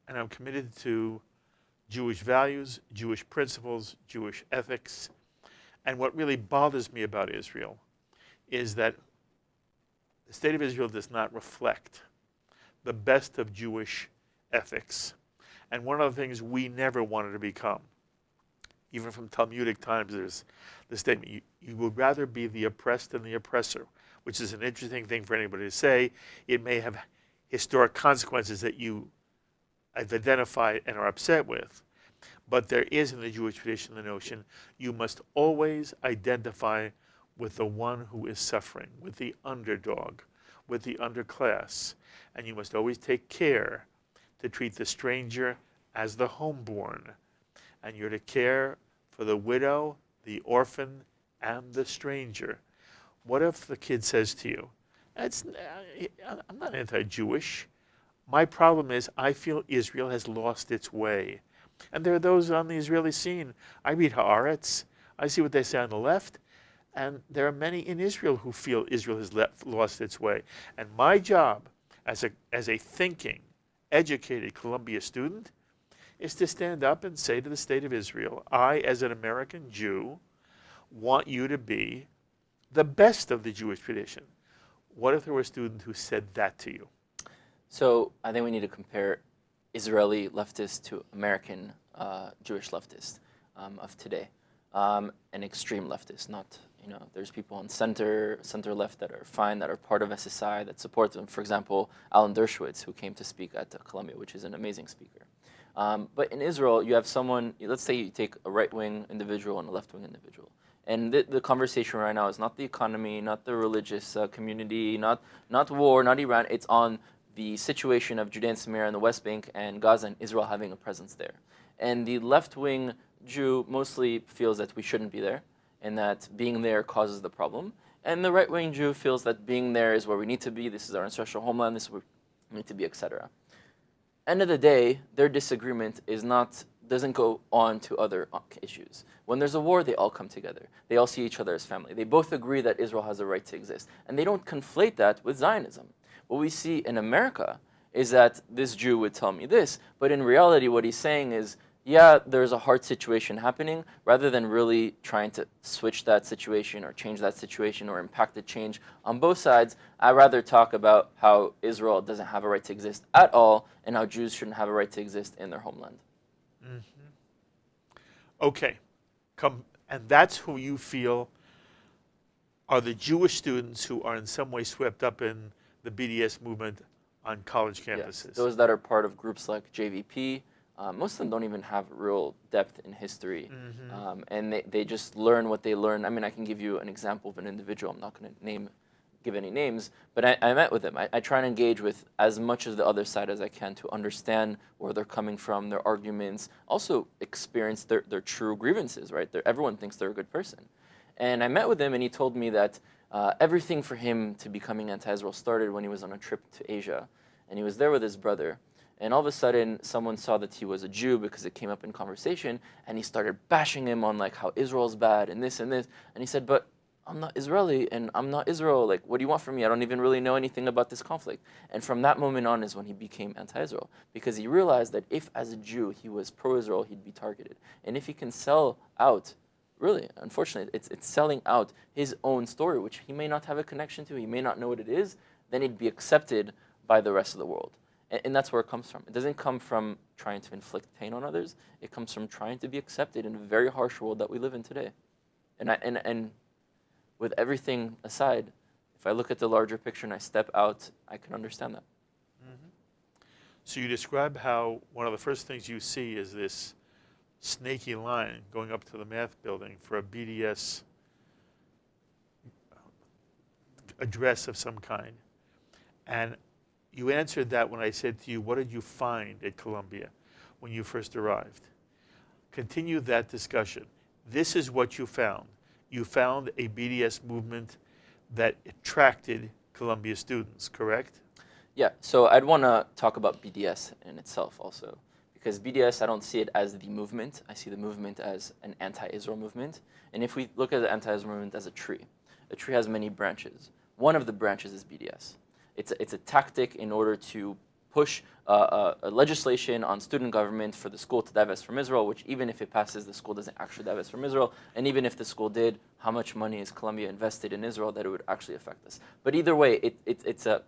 and I'm committed to Jewish values, Jewish principles, Jewish ethics, and what really bothers me about Israel is that the state of Israel does not reflect the best of Jewish ethics. And one of the things we never wanted to become, even from Talmudic times, there's the statement, you would rather be the oppressed than the oppressor, which is an interesting thing for anybody to say. It may have historic consequences that you have identified and are upset with. But there is in the Jewish tradition the notion you must always identify with the one who is suffering, with the underdog, with the underclass. And you must always take care to treat the stranger as the homeborn. And you're to care for the widow, the orphan, and the stranger. What if the kid says to you, I'm not anti-Jewish. My problem is I feel Israel has lost its way. And there are those on the Israeli scene. I read Haaretz. I see what they say on the left. And there are many in Israel who feel Israel has lost its way. And my job as a thinking, educated Columbia student is to stand up and say to the state of Israel, I, as an American Jew, want you to be the best of the Jewish tradition. What if there were a student who said that to you? So I think we need to compare Israeli leftists to American Jewish leftists of today. An extreme leftist, not, there's people on center left that are fine, that are part of SSI, that support them. For example, Alan Dershowitz, who came to speak at Columbia, which is an amazing speaker. But in Israel, you have someone, let's say you take a right-wing individual and a left-wing individual. And the conversation right now is not the economy, not the religious community, not war, not Iran. It's on the situation of Judea and Samaria and the West Bank and Gaza and Israel having a presence there. And the left-wing Jew mostly feels that we shouldn't be there and that being there causes the problem. And the right-wing Jew feels that being there is where we need to be, this is our ancestral homeland, this is where we need to be, etc. End of the day, their disagreement doesn't go on to other issues. When there's a war, they all come together. They all see each other as family. They both agree that Israel has a right to exist. And they don't conflate that with Zionism. What we see in America is that this Jew would tell me this, but in reality what he's saying is, yeah, there's a hard situation happening, rather than really trying to switch that situation or change that situation or impact the change on both sides. I'd rather talk about how Israel doesn't have a right to exist at all and how Jews shouldn't have a right to exist in their homeland. Okay, and that's who you feel are the Jewish students who are in some way swept up in the BDS movement on college campuses. Yes, those that are part of groups like JVP. Most of them don't even have real depth in history, and they just learn what they learn. I mean, I can give you an example of an individual. I'm not going to give any names, but I met with them. I try and engage with as much of the other side as I can to understand where they're coming from, their arguments, also experience their true grievances, right? Everyone thinks they're a good person. And I met with him, and he told me that everything for him to becoming anti-Israel started when he was on a trip to Asia, and he was there with his brother. And all of a sudden, someone saw that he was a Jew because it came up in conversation, and he started bashing him on like how Israel's bad and this and this. And he said, but I'm not Israeli and I'm not Israel. Like, what do you want from me? I don't even really know anything about this conflict. And from that moment on is when he became anti-Israel, because he realized that if as a Jew he was pro-Israel, he'd be targeted. And if he can sell out, really, unfortunately, it's selling out his own story, which he may not have a connection to, he may not know what it is, then he'd be accepted by the rest of the world. And that's where it comes from. It doesn't come from trying to inflict pain on others. It comes from trying to be accepted in a very harsh world that we live in today. And with everything aside, if I look at the larger picture and I step out, I can understand that. So you describe how one of the first things you see is this snaky line going up to the math building for a BDS address of some kind. And you answered that when I said to you, what did you find at Columbia when you first arrived? Continue that discussion. This is what you found. You found a BDS movement that attracted Columbia students, correct? Yeah, so I'd want to talk about BDS in itself also. Because BDS, I don't see it as the movement. I see the movement as an anti-Israel movement. And if we look at the anti-Israel movement as a tree has many branches. One of the branches is BDS. It's a tactic in order to push a legislation on student government for the school to divest from Israel, which even if it passes, the school doesn't actually divest from Israel. And even if the school did, how much money is Columbia invested in Israel that it would actually affect us? But either way, it's a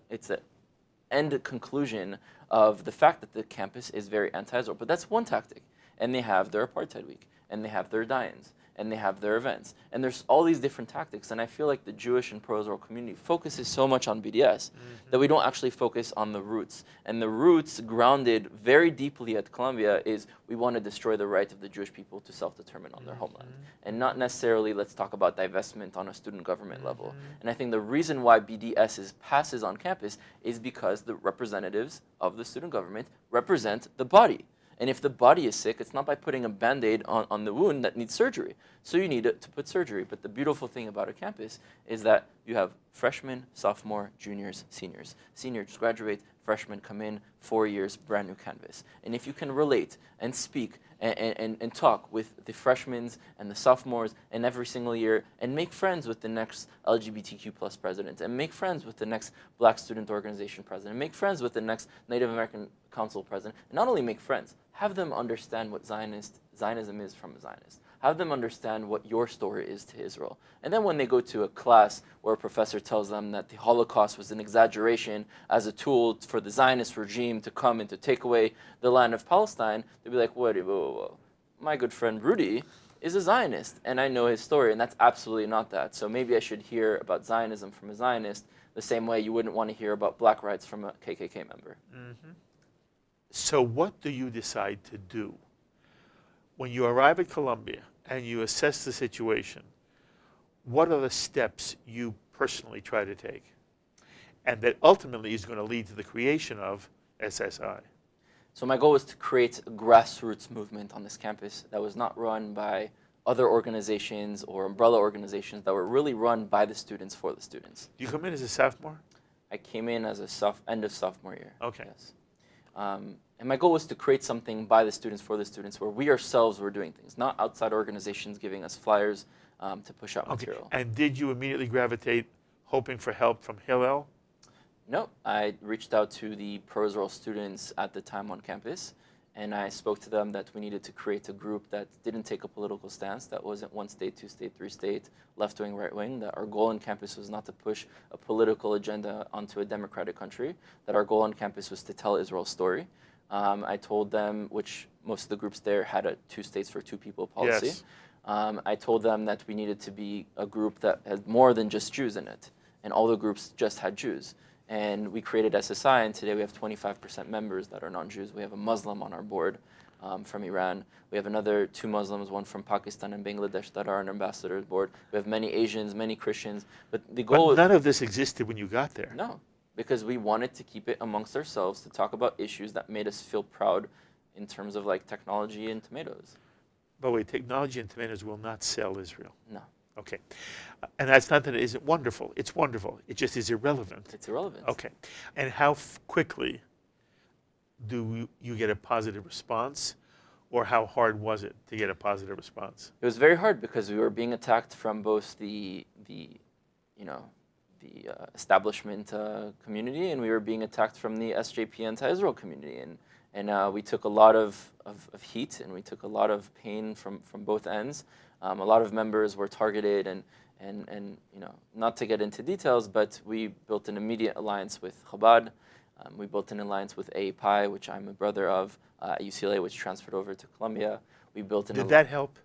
end conclusion of the fact that the campus is very anti-Israel. But that's one tactic. And they have their apartheid week, and they have their die-ins, and they have their events. And there's all these different tactics. And I feel like the Jewish and pro-Israel community focuses so much on BDS that we don't actually focus on the roots. And the roots, grounded very deeply at Columbia, is we want to destroy the right of the Jewish people to self-determine on their homeland. And not necessarily let's talk about divestment on a student government level. And I think the reason why BDS passes on campus is because the representatives of the student government represent the body. And if the body is sick, it's not by putting a Band-Aid on the wound that needs surgery. So you need to put surgery. But the beautiful thing about a campus is that you have freshmen, sophomore, juniors, seniors. Seniors graduate, freshmen come in, 4 years, brand new canvas. And if you can relate and speak and talk with the freshmen and the sophomores and every single year and make friends with the next LGBTQ plus president and make friends with the next Black Student Organization president, make friends with the next Native American Council president, and not only make friends, have them understand what Zionism is from a Zionist. Have them understand what your story is to Israel. And then when they go to a class where a professor tells them that the Holocaust was an exaggeration as a tool for the Zionist regime to come and to take away the land of Palestine, they'll be like, whoa. My good friend Rudy is a Zionist, and I know his story, and that's absolutely not that. So maybe I should hear about Zionism from a Zionist the same way you wouldn't want to hear about black rights from a KKK member. Mm-hmm. So what do you decide to do? When you arrive at Columbia and you assess the situation, what are the steps you personally try to take? And that ultimately is going to lead to the creation of SSI. So my goal was to create a grassroots movement on this campus that was not run by other organizations or umbrella organizations, that were really run by the students for the students. You come in as a sophomore? I came in as end of sophomore year. Okay. Yes. And my goal was to create something by the students for the students where we ourselves were doing things, not outside organizations giving us flyers to push out material. And did you immediately gravitate hoping for help from Hillel? No, I reached out to the pro-Israel students at the time on campus, and I spoke to them that we needed to create a group that didn't take a political stance, that wasn't one state, two state, three state, left wing, right wing, that our goal on campus was not to push a political agenda onto a democratic country, that our goal on campus was to tell Israel's story. I told them, which most of the groups there had a 2 states for 2 people policy. Yes. I told them that we needed to be a group that had more than just Jews in it, and all the groups just had Jews. And we created SSI, and today we have 25% members that are non-Jews. We have a Muslim on our board from Iran. We have another 2 Muslims, one from Pakistan and Bangladesh, that are on our ambassador's board. We have many Asians, many Christians. But the goal... But none of this existed when you got there. No, because we wanted to keep it amongst ourselves to talk about issues that made us feel proud in terms of like technology and tomatoes. By the way, technology and tomatoes will not sell Israel. No. Okay. And that's not that it isn't wonderful. It's wonderful. It just is irrelevant. It's irrelevant. Okay. And how quickly do you get a positive response? Or how hard was it to get a positive response? It was very hard because we were being attacked from both the establishment community, and we were being attacked from the SJP anti-Israel community. And we took a lot of heat, and we took a lot of pain from both ends. A lot of members were targeted, and not to get into details, but we built an immediate alliance with Chabad. We built an alliance with AAPI, which I'm a brother of, at UCLA, which transferred over to Columbia. We built an... Did that help?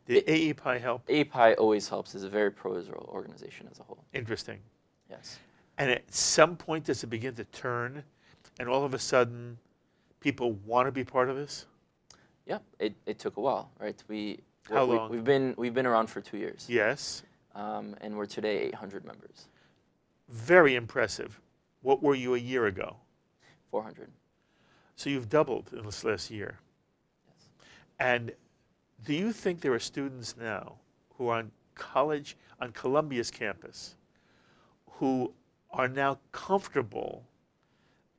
Did AAPI help? AAPI always helps. It's a very pro-Israel organization as a whole. Interesting. Yes. And at some point, does it begin to turn, and all of a sudden, people want to be part of this? Yeah, it took a while, right? How long? We've been around for 2 years. Yes. And we're today 800 members. Very impressive. What were you a year ago? 400. So you've doubled in this last year. Yes. And do you think there are students now who are on Columbia's campus, who are now comfortable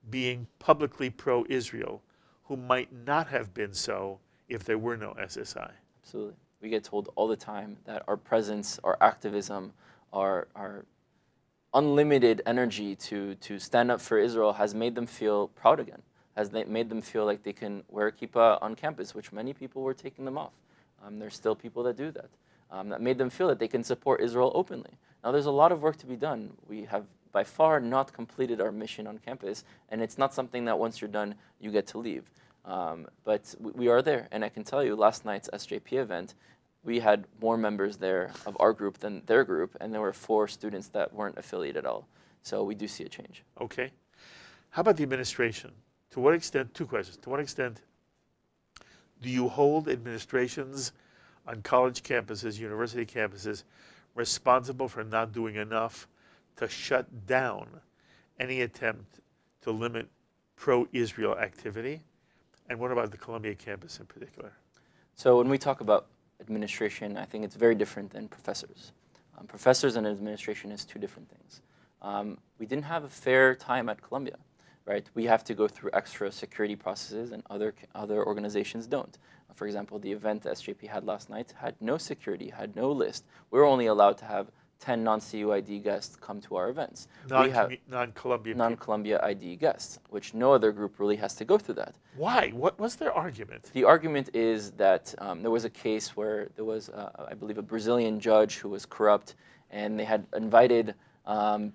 being publicly pro-Israel, who might not have been so if there were no SSI? Absolutely. We get told all the time that our presence, our activism, our unlimited energy to stand up for Israel has made them feel proud again, has made them feel like they can wear a kippah on campus, which many people were taking them off. There's still people that do that. That made them feel that they can support Israel openly. Now, there's a lot of work to be done. We have by far not completed our mission on campus, and it's not something that once you're done, you get to leave. But we are there, and I can tell you, last night's SJP event, we had more members there of our group than their group, and there were 4 students that weren't affiliated at all. So we do see a change. Okay. How about the administration? To what extent, 2 questions. To what extent do you hold administrations on college campuses, university campuses, responsible for not doing enough to shut down any attempt to limit pro-Israel activity? And what about the Columbia campus in particular? So when we talk about administration, I think it's very different than professors. Professors and administration is 2 different things. We didn't have a fair time at Columbia, right? We have to go through extra security processes, and other organizations don't. For example, the event that SJP had last night had no security, had no list. We were only allowed to have 10 non-CUID guests come to our events. We have non-Columbia ID guests, which no other group really has to go through that. Why? What was their argument? The argument is that there was a case where there was, I believe, a Brazilian judge who was corrupt, and they had invited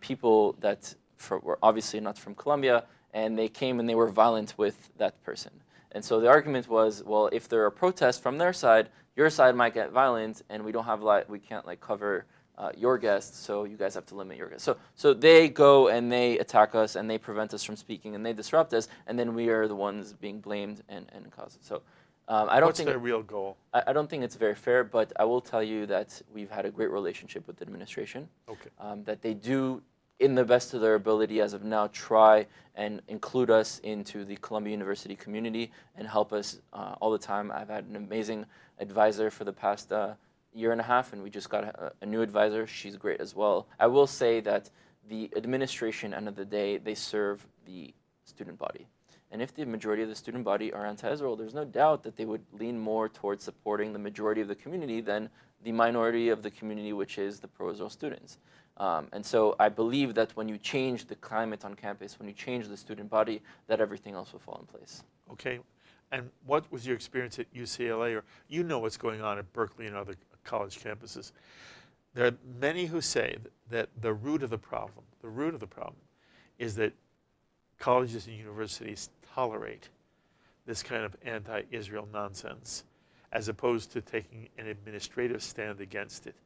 people that were obviously not from Colombia, and they came and they were violent with that person. And so the argument was, well, if there are protests from their side, your side might get violent, and we don't have we can't cover your guests, so you guys have to limit your guests. So they go and they attack us and they prevent us from speaking and they disrupt us, and then we are the ones being blamed and caused it. So I don't think their real goal? I don't think it's very fair, but I will tell you that we've had a great relationship with the administration. Okay. That they do, in the best of their ability as of now, try and include us into the Columbia University community and help us all the time. I've had an amazing advisor for the past year and a half, and we just got a new advisor. She's great as well. I will say that the administration, end of the day, they serve the student body. And if the majority of the student body are anti-Israel, there's no doubt that they would lean more towards supporting the majority of the community than the minority of the community, which is the pro-Israel students. And so I believe that when you change the climate on campus, when you change the student body, that everything else will fall in place. Okay. And what was your experience at UCLA, or you know what's going on at Berkeley and other college campuses? There are many who say that the root of the problem is that colleges and universities tolerate this kind of anti-Israel nonsense as opposed to taking an administrative stand against it.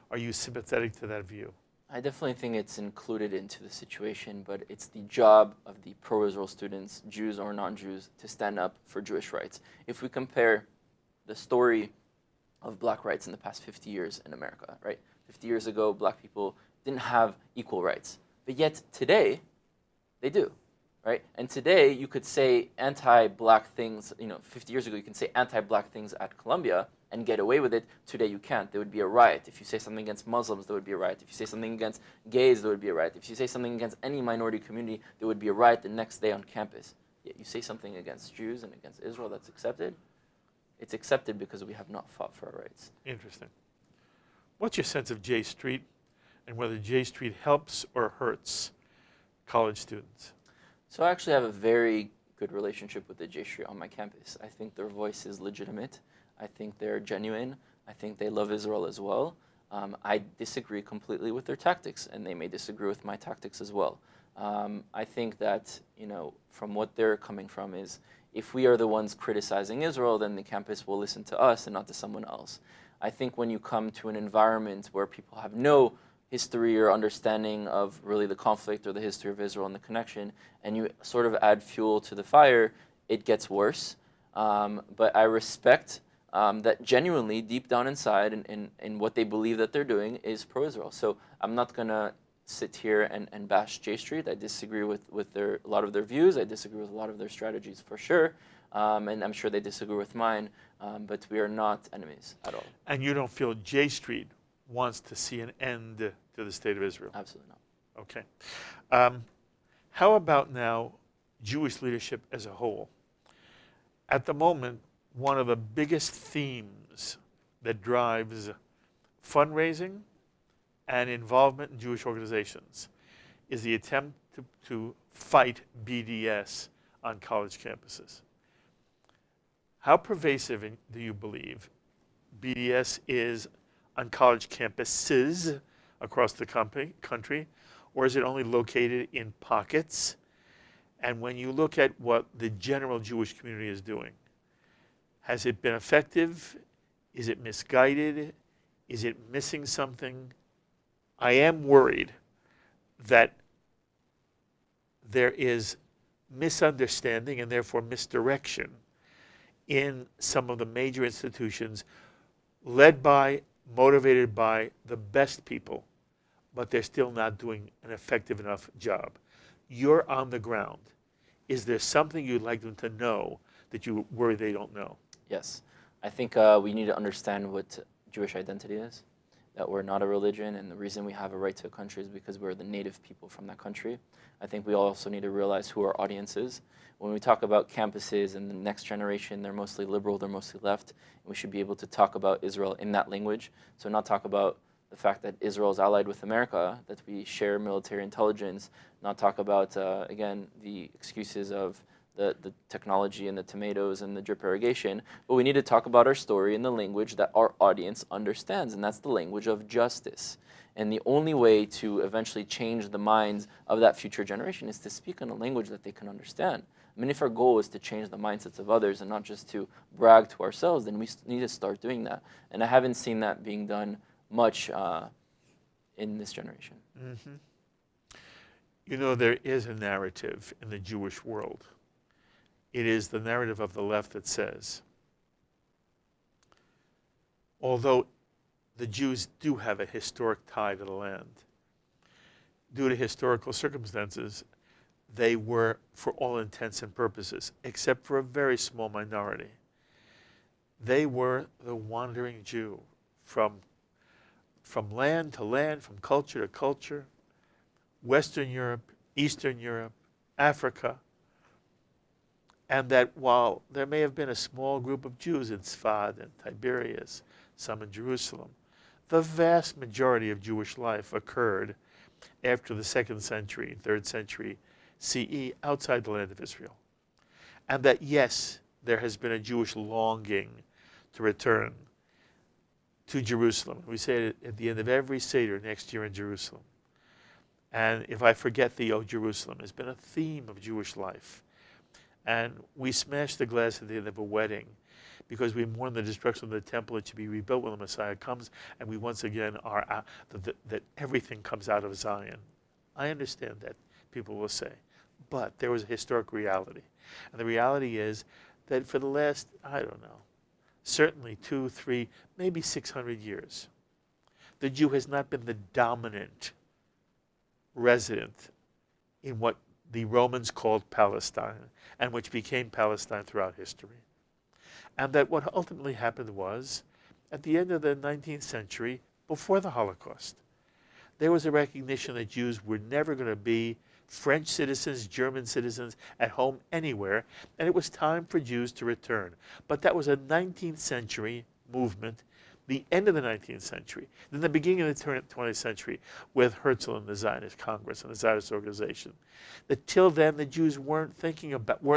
Are you sympathetic to that view? I definitely think it's included into the situation, but it's the job of the pro-Israel students, Jews or non-Jews, to stand up for Jewish rights. If we compare the story of black rights in the past 50 years in America, right? 50 years ago, black people didn't have equal rights, but yet today, they do, right? And today, you could say anti-black things, 50 years ago, you can say anti-black things at Columbia and get away with it. Today, you can't. There would be a riot. If you say something against Muslims, there would be a riot. If you say something against gays, there would be a riot. If you say something against any minority community, there would be a riot the next day on campus. Yet you say something against Jews and against Israel that's accepted, it's accepted because we have not fought for our rights. Interesting. What's your sense of J Street and whether J Street helps or hurts college students? So I actually have a very good relationship with the J Street on my campus. I think their voice is legitimate. I think they're genuine. I think they love Israel as well. I disagree completely with their tactics, and they may disagree with my tactics as well. I think that, from what they're coming from is, if we are the ones criticizing Israel, then the campus will listen to us and not to someone else. I think when you come to an environment where people have no history or understanding of really the conflict or the history of Israel and the connection, and you sort of add fuel to the fire, it gets worse. But I respect that genuinely, deep down inside, in what they believe that they're doing is pro-Israel. So I'm not going to sit here and bash J Street. I disagree with a lot of their views. I disagree with a lot of their strategies for sure. And I'm sure they disagree with mine. But we are not enemies at all. And you don't feel J Street wants to see an end to the state of Israel? Absolutely not. Okay. How about now Jewish leadership as a whole? At the moment, one of the biggest themes that drives fundraising and involvement in Jewish organizations is the attempt to fight BDS on college campuses. How pervasive do you believe BDS is on college campuses across the country, or is it only located in pockets? And when you look at what the general Jewish community is doing, has it been effective? Is it misguided? Is it missing something? I am worried that there is misunderstanding and therefore misdirection in some of the major institutions led by, motivated by the best people, but they're still not doing an effective enough job. You're on the ground. Is there something you'd like them to know that you worry they don't know? Yes. I think we need to understand what Jewish identity is. that we're not a religion, and the reason we have a right to a country is because we're the native people from that country. I think we also need to realize who our audience is. When we talk about campuses and the next generation, they're mostly liberal, they're mostly left, and we should be able to talk about Israel in that language. So not talk about the fact that Israel is allied with America, that we share military intelligence, not talk about, again, the excuses of the technology and the tomatoes and the drip irrigation, but we need to talk about our story in the language that our audience understands, and that's the language of justice. And the only way to eventually change the minds of that future generation is to speak in a language that they can understand. I mean, if our goal is to change the mindsets of others and not just to brag to ourselves, then we need to start doing that. And I haven't seen that being done much in this generation. Mm-hmm. You know, there is a narrative in the Jewish world. It is the narrative of the left that says, although the Jews do have a historic tie to the land, due to historical circumstances, they were, for all intents and purposes, except for a very small minority, they were the wandering Jew from land to land, from culture to culture, Western Europe, Eastern Europe, Africa, and that while there may have been a small group of Jews in Sfad and Tiberias, some in Jerusalem, the vast majority of Jewish life occurred after the 2nd century, 3rd century CE outside the land of Israel. And that, yes, there has been a Jewish longing to return to Jerusalem. We say it at the end of every Seder next year in Jerusalem. And if I forget thee, O Jerusalem, has been a theme of Jewish life. And we smash the glass at the end of a wedding because we mourn the destruction of the temple. It should be rebuilt when the Messiah comes, and we once again are that everything comes out of Zion. I understand that, people will say. But there was a historic reality. And the reality is that for the last, I don't know, certainly 2, 3, maybe 600 years, the Jew has not been the dominant resident in what the Romans called Palestine, and which became Palestine throughout history. And that what ultimately happened was, at the end of the 19th century, before the Holocaust, there was a recognition that Jews were never going to be French citizens, German citizens, at home anywhere, and it was time for Jews to return. But that was a 19th century movement, the end of the 19th century, then the beginning of the 20th century with Herzl and the Zionist Congress and the Zionist organization. That till then the Jews weren't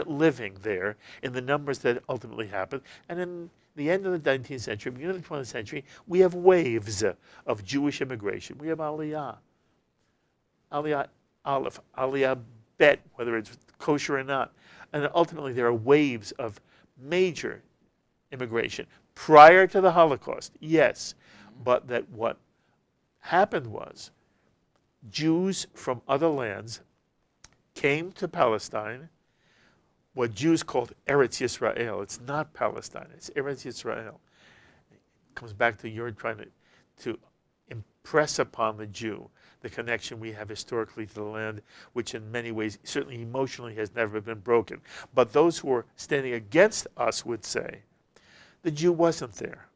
living there in the numbers that ultimately happened. And in the end of the 19th century, beginning of the 20th century, we have waves of Jewish immigration. We have Aliyah, Aliyah Aleph, Aliyah Bet, whether it's kosher or not. And ultimately there are waves of major immigration. Prior to the Holocaust, yes, but that what happened was Jews from other lands came to Palestine, what Jews called Eretz Yisrael. It's not Palestine, it's Eretz Yisrael. It comes back to your trying to impress upon the Jew the connection we have historically to the land, which in many ways, certainly emotionally, has never been broken. But those who are standing against us would say, the Jew wasn't there.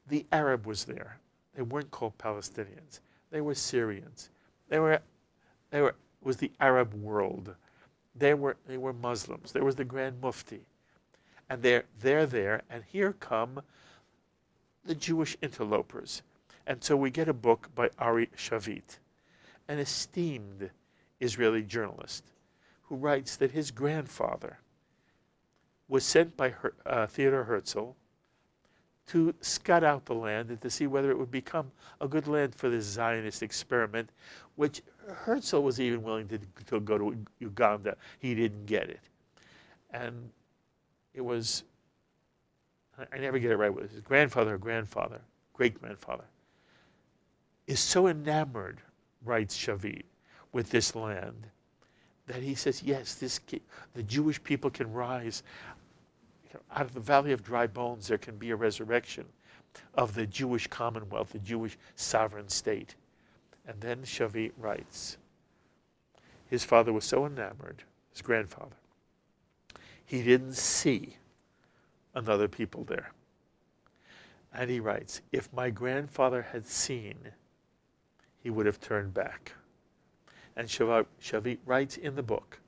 The Arab was there. They weren't called Palestinians. They were Syrians. Was the Arab world. They were Muslims. There was the Grand Mufti. And they're there, and here come the Jewish interlopers. And so we get a book by Ari Shavit, an esteemed Israeli journalist, who writes that his grandfather was sent by Theodor Herzl to scout out the land and to see whether it would become a good land for this Zionist experiment, which Herzl was even willing to go to Uganda. He didn't get it. And it was, I never get it right, his grandfather or grandfather, great-grandfather, is so enamored, writes Shavit, with this land, that he says, yes, the Jewish people can rise. Out of the valley of dry bones, there can be a resurrection of the Jewish commonwealth, the Jewish sovereign state. And then Shavit writes, his father was so enamored, his grandfather, he didn't see another people there. And he writes, if my grandfather had seen, he would have turned back. And Shavit writes in the book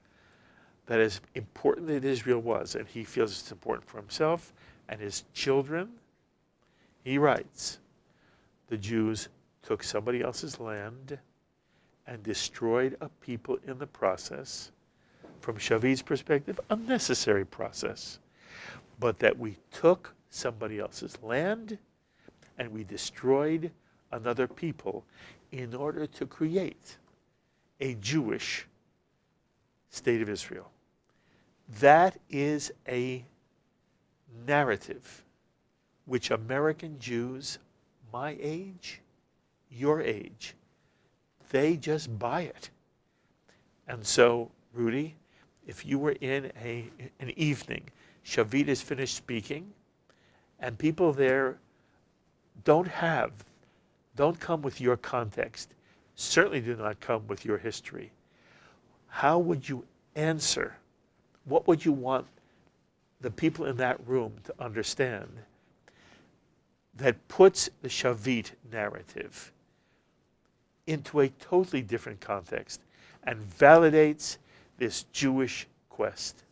that as important that Israel was, and he feels it's important for himself and his children, he writes, the Jews took somebody else's land and destroyed a people in the process. From Shavit's perspective, a necessary process. But that we took somebody else's land and we destroyed another people in order to create a Jewish state of Israel. That is a narrative which American Jews, my age, your age, they just buy it. And so, Rudy, if you were in an evening, Shavit has finished speaking, and people there don't come with your context, certainly do not come with your history, how would you answer? What would you want the people in that room to understand that puts the Shavit narrative into a totally different context and validates this Jewish quest?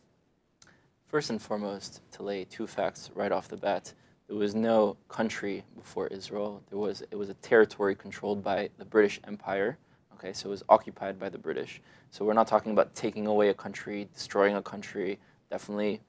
First and foremost, to lay two facts right off the bat, there was no country before Israel. It was a territory controlled by the British Empire. Okay, so it was occupied by the British. So we're not talking about taking away a country, destroying a country. Definitely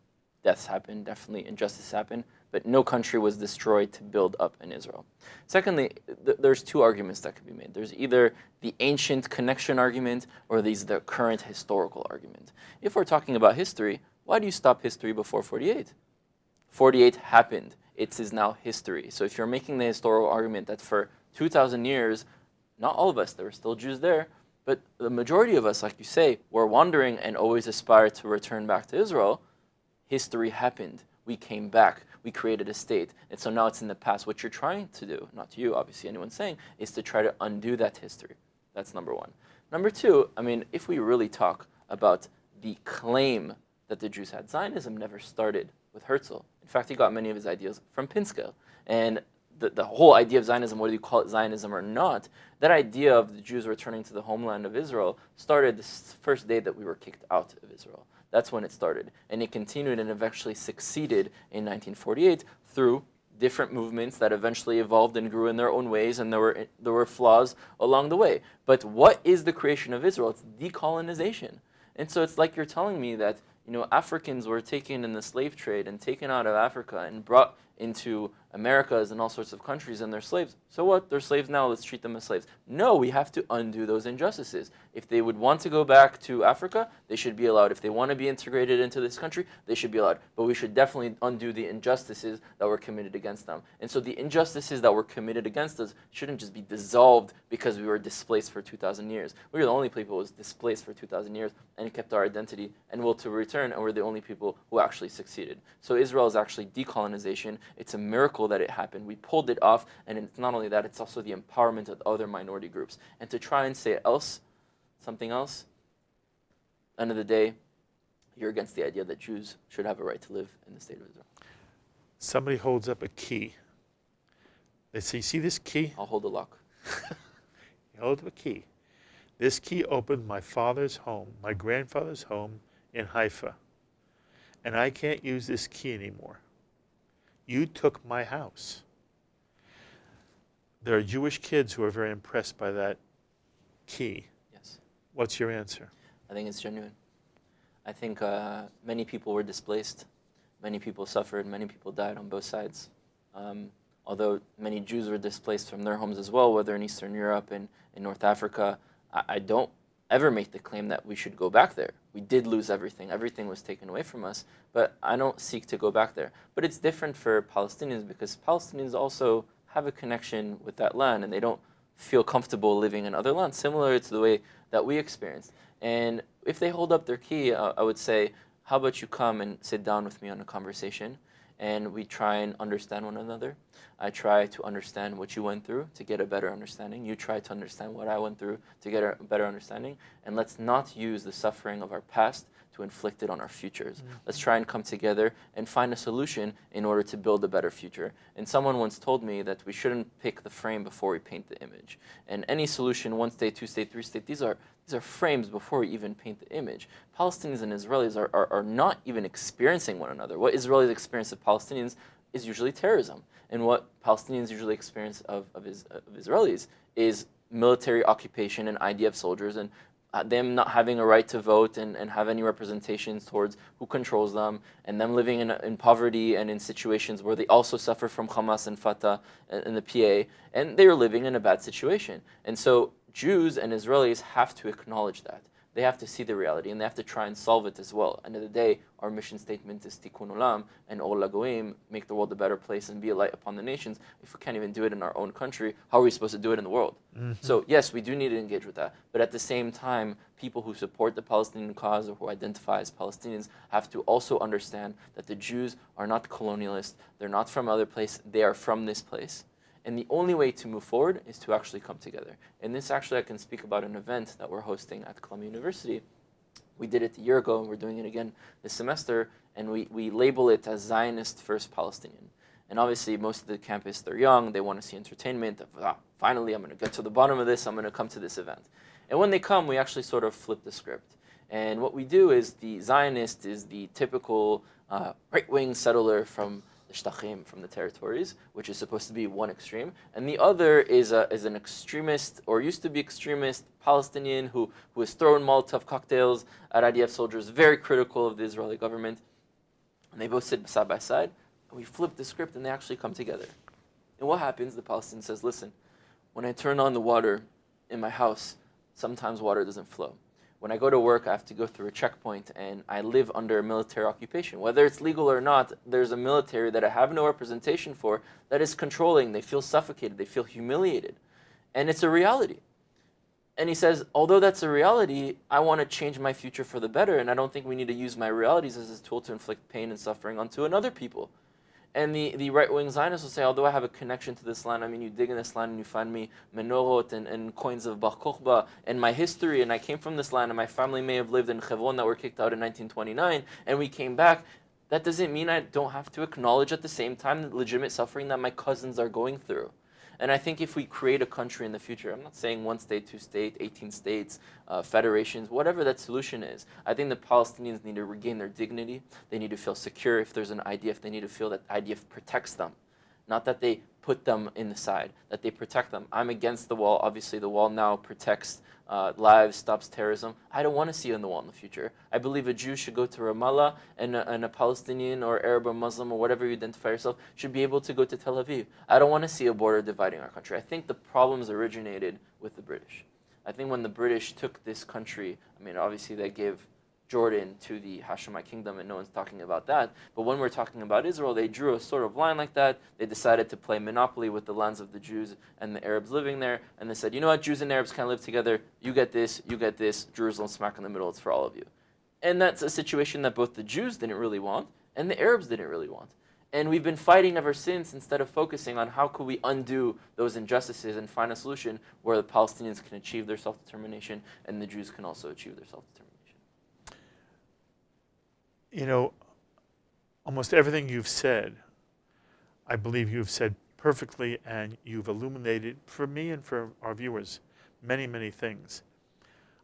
deaths happened, definitely injustice happened, but no country was destroyed to build up in Israel. Secondly, there's two arguments that could be made. There's either the ancient connection argument or the current historical argument. If we're talking about history, why do you stop history before 48? 48 happened. It is now history. So if you're making the historical argument that for 2,000 years, not all of us, there were still Jews there, but the majority of us, like you say, were wandering and always aspired to return back to Israel, history happened. We came back. We created a state. And so now it's in the past. What you're trying to do, not you, obviously, anyone saying, is to try to undo that history. That's number one. Number two, I mean, if we really talk about the claim that the Jews had, Zionism never started with Herzl. In fact, he got many of his ideas from Pinsker. And the whole idea of Zionism, whether you call it Zionism or not, that idea of the Jews returning to the homeland of Israel started the first day that we were kicked out of Israel. That's when it started. And it continued and eventually succeeded in 1948 through different movements that eventually evolved and grew in their own ways, and there were flaws along the way. But what is the creation of Israel? It's decolonization. And so it's like you're telling me that, you know, Africans were taken in the slave trade and taken out of Africa and brought into Americas and all sorts of countries, and they're slaves. So what? They're slaves now. Let's treat them as slaves. No, we have to undo those injustices. If they would want to go back to Africa, they should be allowed. If they want to be integrated into this country, they should be allowed. But we should definitely undo the injustices that were committed against them. And so the injustices that were committed against us shouldn't just be dissolved because we were displaced for 2,000 years. We were the only people who was displaced for 2,000 years and kept our identity and will to return, and we're the only people who actually succeeded. So Israel is actually decolonization. It's a miracle that it happened. We pulled it off, and it's not only that, it's also the empowerment of other minority groups. And to try and say something else, end of the day, you're against the idea that Jews should have a right to live in the state of Israel. Somebody holds up a key. They say, you see this key? I'll hold the lock. He holds up a key. This key opened my father's home, my grandfather's home in Haifa. And I can't use this key anymore. You took my house. There are Jewish kids who are very impressed by that key. Yes. What's your answer? I think it's genuine. I think many people were displaced. Many people suffered. Many people died on both sides. Although many Jews were displaced from their homes as well, whether in Eastern Europe and in North Africa, I don't ever make the claim that we should go back there. We did lose everything. Everything was taken away from us, but I don't seek to go back there. But it's different for Palestinians because Palestinians also have a connection with that land, and they don't feel comfortable living in other lands, similar to the way that we experienced. And if they hold up their key, I would say, how about you come and sit down with me on a conversation, and we try and understand one another. I try to understand what you went through to get a better understanding. You try to understand what I went through to get a better understanding. And let's not use the suffering of our past to inflict it on our futures. Let's try and come together and find a solution in order to build a better future. And someone once told me that we shouldn't pick the frame before we paint the image. And any solution, one state, two state, three state, these are frames before we even paint the image. Palestinians and Israelis are not even experiencing one another. What Israelis experience of Palestinians is usually terrorism. And what Palestinians usually experience of Israelis is military occupation and IDF soldiers, and them not having a right to vote and have any representations towards who controls them, and them living in poverty and in situations where they also suffer from Hamas and Fatah and the PA, and they're living in a bad situation. And so Jews and Israelis have to acknowledge that. They have to see the reality, and they have to try and solve it as well. End of the day, our mission statement is Tikkun Olam and Or Lagoim, make the world a better place and be a light upon the nations. If we can't even do it in our own country, how are we supposed to do it in the world? So yes, we do need to engage with that. But at the same time, people who support the Palestinian cause or who identify as Palestinians have to also understand that the Jews are not colonialists. They're not from other place. They are from this place. And the only way to move forward is to actually come together. And this actually, I can speak about an event that we're hosting at Columbia University. We did it a year ago, and we're doing it again this semester, and we label it as Zionist First Palestinian. And obviously, most of the campus, they're young, they want to see entertainment. Finally, I'm going to get to the bottom of this, I'm going to come to this event. And when they come, we actually sort of flip the script. And what we do is the Zionist is the typical right-wing settler from the Shtachim, from the territories, which is supposed to be one extreme, and the other is an extremist, or used to be extremist, Palestinian who has thrown Molotov cocktails at IDF soldiers, very critical of the Israeli government, and they both sit side by side, and we flip the script and they actually come together. And what happens? The Palestinian says, listen, when I turn on the water in my house, sometimes water doesn't flow. When I go to work, I have to go through a checkpoint, and I live under military occupation. Whether it's legal or not, there's a military that I have no representation for that is controlling. They feel suffocated. They feel humiliated. And it's a reality. And he says, although that's a reality, I want to change my future for the better, and I don't think we need to use my realities as a tool to inflict pain and suffering onto another people. And the right-wing Zionists will say, although I have a connection to this land, I mean, you dig in this land and you find me menorot and coins of Bar Kokhba and my history, and I came from this land, and my family may have lived in Hebron that were kicked out in 1929, and we came back. That doesn't mean I don't have to acknowledge at the same time the legitimate suffering that my cousins are going through. And I think if we create a country in the future, I'm not saying one state, two state, 18 states, federations, whatever that solution is, I think the Palestinians need to regain their dignity. They need to feel secure. If there's an IDF, they need to feel that IDF protects them. Not that they put them in the side, that they protect them. I'm against the wall. Obviously, the wall now protects lives, stops terrorism. I don't want to see on the wall in the future. I believe a Jew should go to Ramallah, and a Palestinian or Arab or Muslim or whatever you identify yourself should be able to go to Tel Aviv. I don't want to see a border dividing our country. I think the problems originated with the British. I think when the British took this country, I mean, obviously they gave Jordan to the Hashemite kingdom, and no one's talking about that. But when we're talking about Israel, they drew a sort of line like that. They decided to play monopoly with the lands of the Jews and the Arabs living there, and they said, you know what, Jews and Arabs can't live together. You get this, Jerusalem smack in the middle, it's for all of you. And that's a situation that both the Jews didn't really want, and the Arabs didn't really want. And we've been fighting ever since, instead of focusing on how could we undo those injustices and find a solution where the Palestinians can achieve their self-determination and the Jews can also achieve their self-determination. You know, almost everything you've said, I believe you've said perfectly, and you've illuminated, for me and for our viewers, many, many things.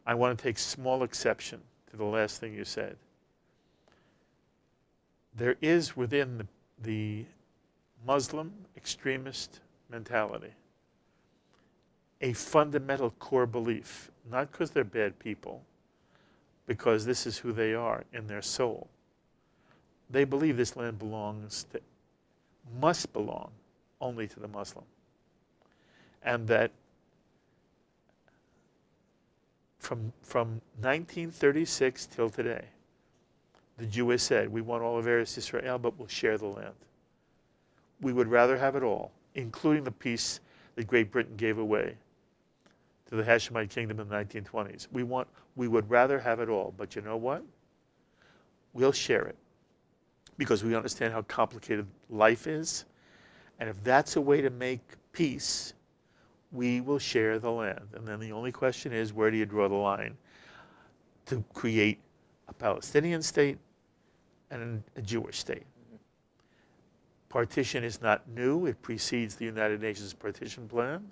I want to take small exception to the last thing you said. There is within the Muslim extremist mentality a fundamental core belief, not because they're bad people, because this is who they are in their soul. They believe this land must belong only to the Muslim. And that from 1936 till today, the Jew has said, we want all of AntiIsrael, but we'll share the land. We would rather have it all, including the piece that Great Britain gave away to the Hashemite kingdom in the 1920s. We would rather have it all, but you know what? We'll share it because we understand how complicated life is. And if that's a way to make peace, we will share the land. And then the only question is, where do you draw the line to create a Palestinian state and a Jewish state. Partition is not new. It precedes the United Nations partition plan.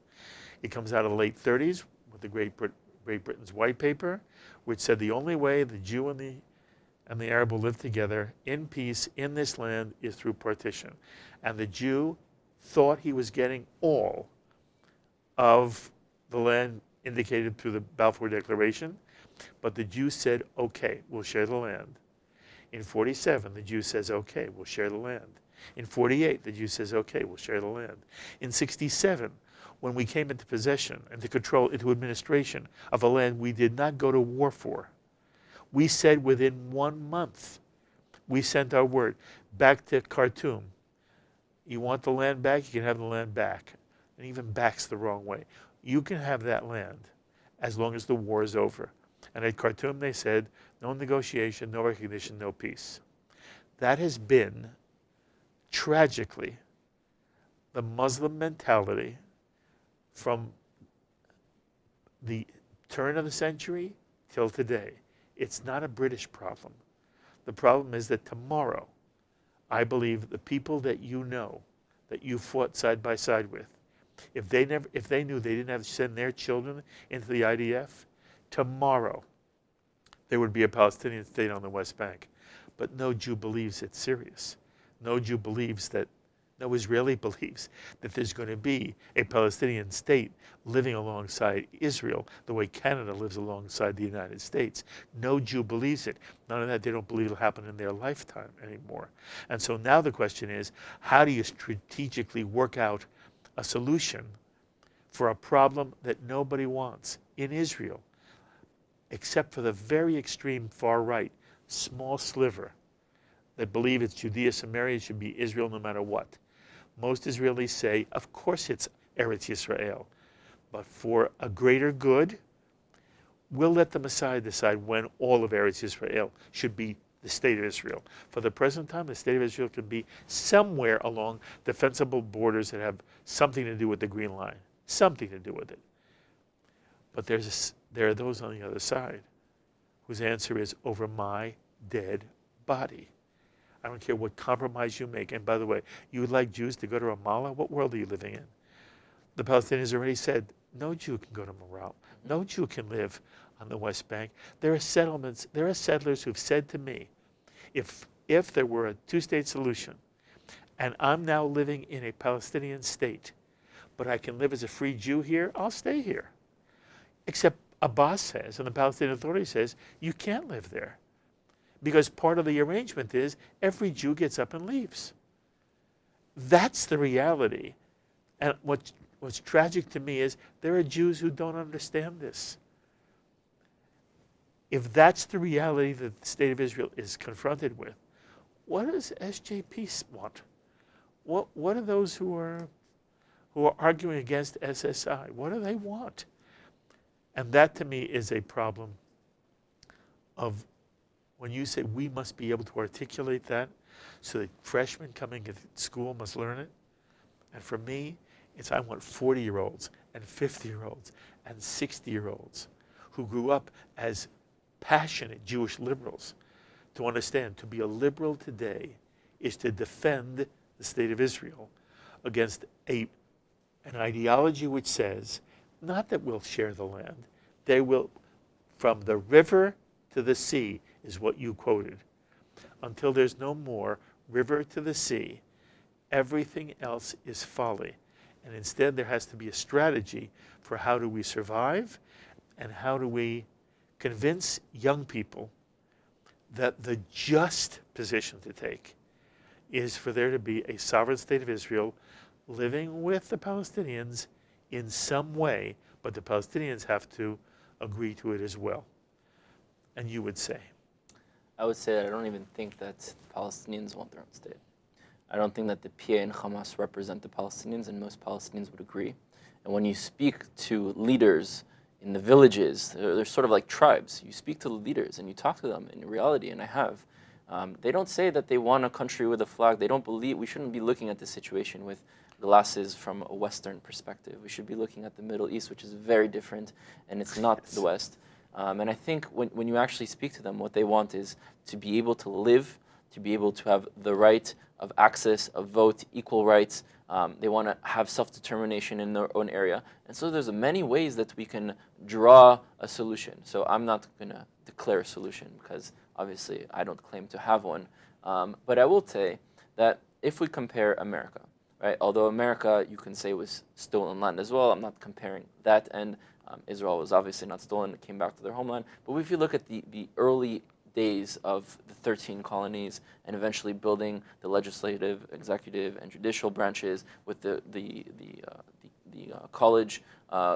It comes out of the late 30s with the Great Britain's white paper, which said the only way the Jew and the Arab will live together in peace in this land is through partition. And the Jew thought he was getting all of the land indicated through the Balfour Declaration, but the Jew said, okay, we'll share the land. In 47, the Jew says, okay, we'll share the land. In 48, the Jew says, okay, we'll share the land. In 67, when we came into possession and to control, into administration of a land we did not go to war for, we said within 1 month, we sent our word back to Khartoum. You want the land back? You can have the land back. And even back's the wrong way. You can have that land as long as the war is over. And at Khartoum, they said, no negotiation, no recognition, no peace. That has been, tragically, the Muslim mentality from the turn of the century till today. It's not a British problem. The problem is that tomorrow, I believe the people that you know, that you fought side by side with, if they knew they didn't have to send their children into the IDF, tomorrow there would be a Palestinian state on the West Bank. But no Jew believes it's serious. No Jew believes that, no Israeli believes that there's going to be a Palestinian state living alongside Israel the way Canada lives alongside the United States. No Jew believes it. None of that, they don't believe it'll happen in their lifetime anymore. And so now the question is, how do you strategically work out a solution for a problem that nobody wants in Israel, except for the very extreme far right, small sliver that believe it's Judea, Samaria, it should be Israel no matter what. Most Israelis say, of course it's Eretz Yisrael, but for a greater good, we'll let the Messiah decide when all of Eretz Yisrael should be the state of Israel. For the present time, the state of Israel can be somewhere along defensible borders that have something to do with the Green Line, something to do with it. But there are those on the other side whose answer is over my dead body. I don't care what compromise you make. And by the way, you would like Jews to go to Ramallah? What world are you living in? The Palestinians already said, no Jew can go to Ramallah. No Jew can live on the West Bank. There are settlements, there are settlers who've said to me, if there were a two-state solution, and I'm now living in a Palestinian state, but I can live as a free Jew here, I'll stay here. Except Abbas says, and the Palestinian Authority says, you can't live there. Because part of the arrangement is every Jew gets up and leaves. That's the reality. And what's tragic to me is there are Jews who don't understand this. If that's the reality that the state of Israel is confronted with, what does SJP want? What are those who are arguing against SSI? What do they want? And that to me is a problem of when you say we must be able to articulate that so that freshmen coming to school must learn it. And for me, it's I want 40-year-olds and 50-year-olds and 60-year-olds who grew up as passionate Jewish liberals to understand to be a liberal today is to defend the state of Israel against an ideology which says not that we'll share the land, they will, from the river to the sea is what you quoted. Until there's no more river to the sea, everything else is folly. And instead there has to be a strategy for how do we survive and how do we convince young people that the just position to take is for there to be a sovereign state of Israel living with the Palestinians in some way, but the Palestinians have to agree to it as well. And you would say? I would say that I don't even think that the Palestinians want their own state. I don't think that the PA and Hamas represent the Palestinians, and most Palestinians would agree. And when you speak to leaders in the villages, they're sort of like tribes. You speak to the leaders and you talk to them in reality, and I have. They don't say that they want a country with a flag. They don't believe, we shouldn't be looking at the situation with glasses from a Western perspective. We should be looking at the Middle East, which is very different, and it's not the West. And I think when you actually speak to them, what they want is to be able to live, to be able to have the right of access, of vote, equal rights. They want to have self-determination in their own area. And so there's many ways that we can draw a solution. So I'm not going to declare a solution because obviously I don't claim to have one. But I will say that if we compare America, right, although America, you can say, was stolen land as well, I'm not comparing that end. Israel was obviously not stolen, it came back to their homeland. But if you look at the early days of the 13 colonies and eventually building the legislative, executive, and judicial branches with the college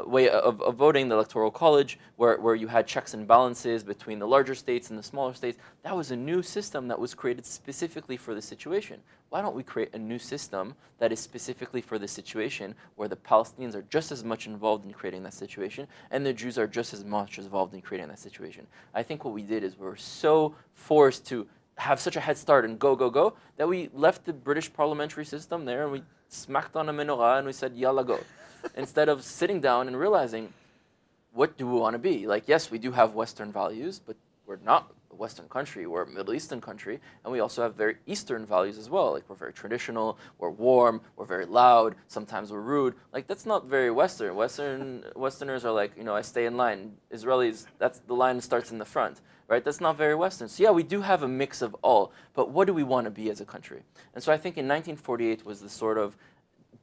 way of voting, the electoral college, where you had checks and balances between the larger states and the smaller states. That was a new system that was created specifically for the situation. Why don't we create a new system that is specifically for the situation where the Palestinians are just as much involved in creating that situation and the Jews are just as much involved in creating that situation? I think what we did is we were so forced to have such a head start and go, that we left the British parliamentary system there and we smacked on a menorah and we said, yalla, go. Instead of sitting down and realizing, what do we want to be? Like, yes, we do have Western values, but we're not a Western country, we're a Middle Eastern country, and we also have very Eastern values as well. Like, we're very traditional, we're warm, we're very loud, sometimes we're rude. Like, that's not very Western. Westerners are like, I stay in line. Israelis, that's the line starts in the front, right? That's not very Western. So yeah, we do have a mix of all, but what do we want to be as a country? And so I think in 1948 was the sort of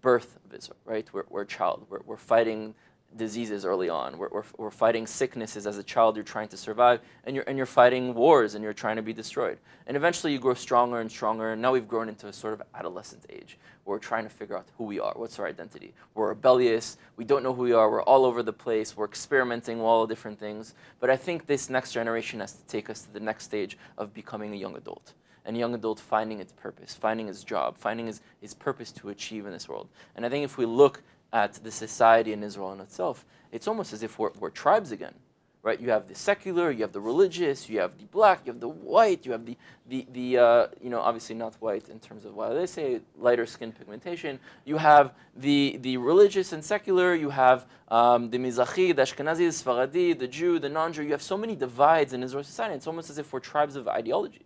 birth of Israel, right? We're a child. We're fighting diseases early on. We're fighting sicknesses as a child. You're trying to survive, and you're fighting wars, and you're trying to be destroyed. And eventually, you grow stronger and stronger. And now we've grown into a sort of adolescent age, where we're trying to figure out who we are. What's our identity? We're rebellious. We don't know who we are. We're all over the place. We're experimenting with all different things. But I think this next generation has to take us to the next stage of becoming a young adult. And a young adult finding its purpose, finding his job, finding his purpose to achieve in this world. And I think if we look at the society in Israel in itself, it's almost as if we're tribes again, right? You have the secular, you have the religious, you have the black, you have the white, you have the obviously not white in terms of why they say lighter skin pigmentation. You have the religious and secular. You have the Mizrahi, the Ashkenazi, the Sfaradi, the Jew, the non-Jew. You have so many divides in Israeli society. It's almost as if we're tribes of ideologies.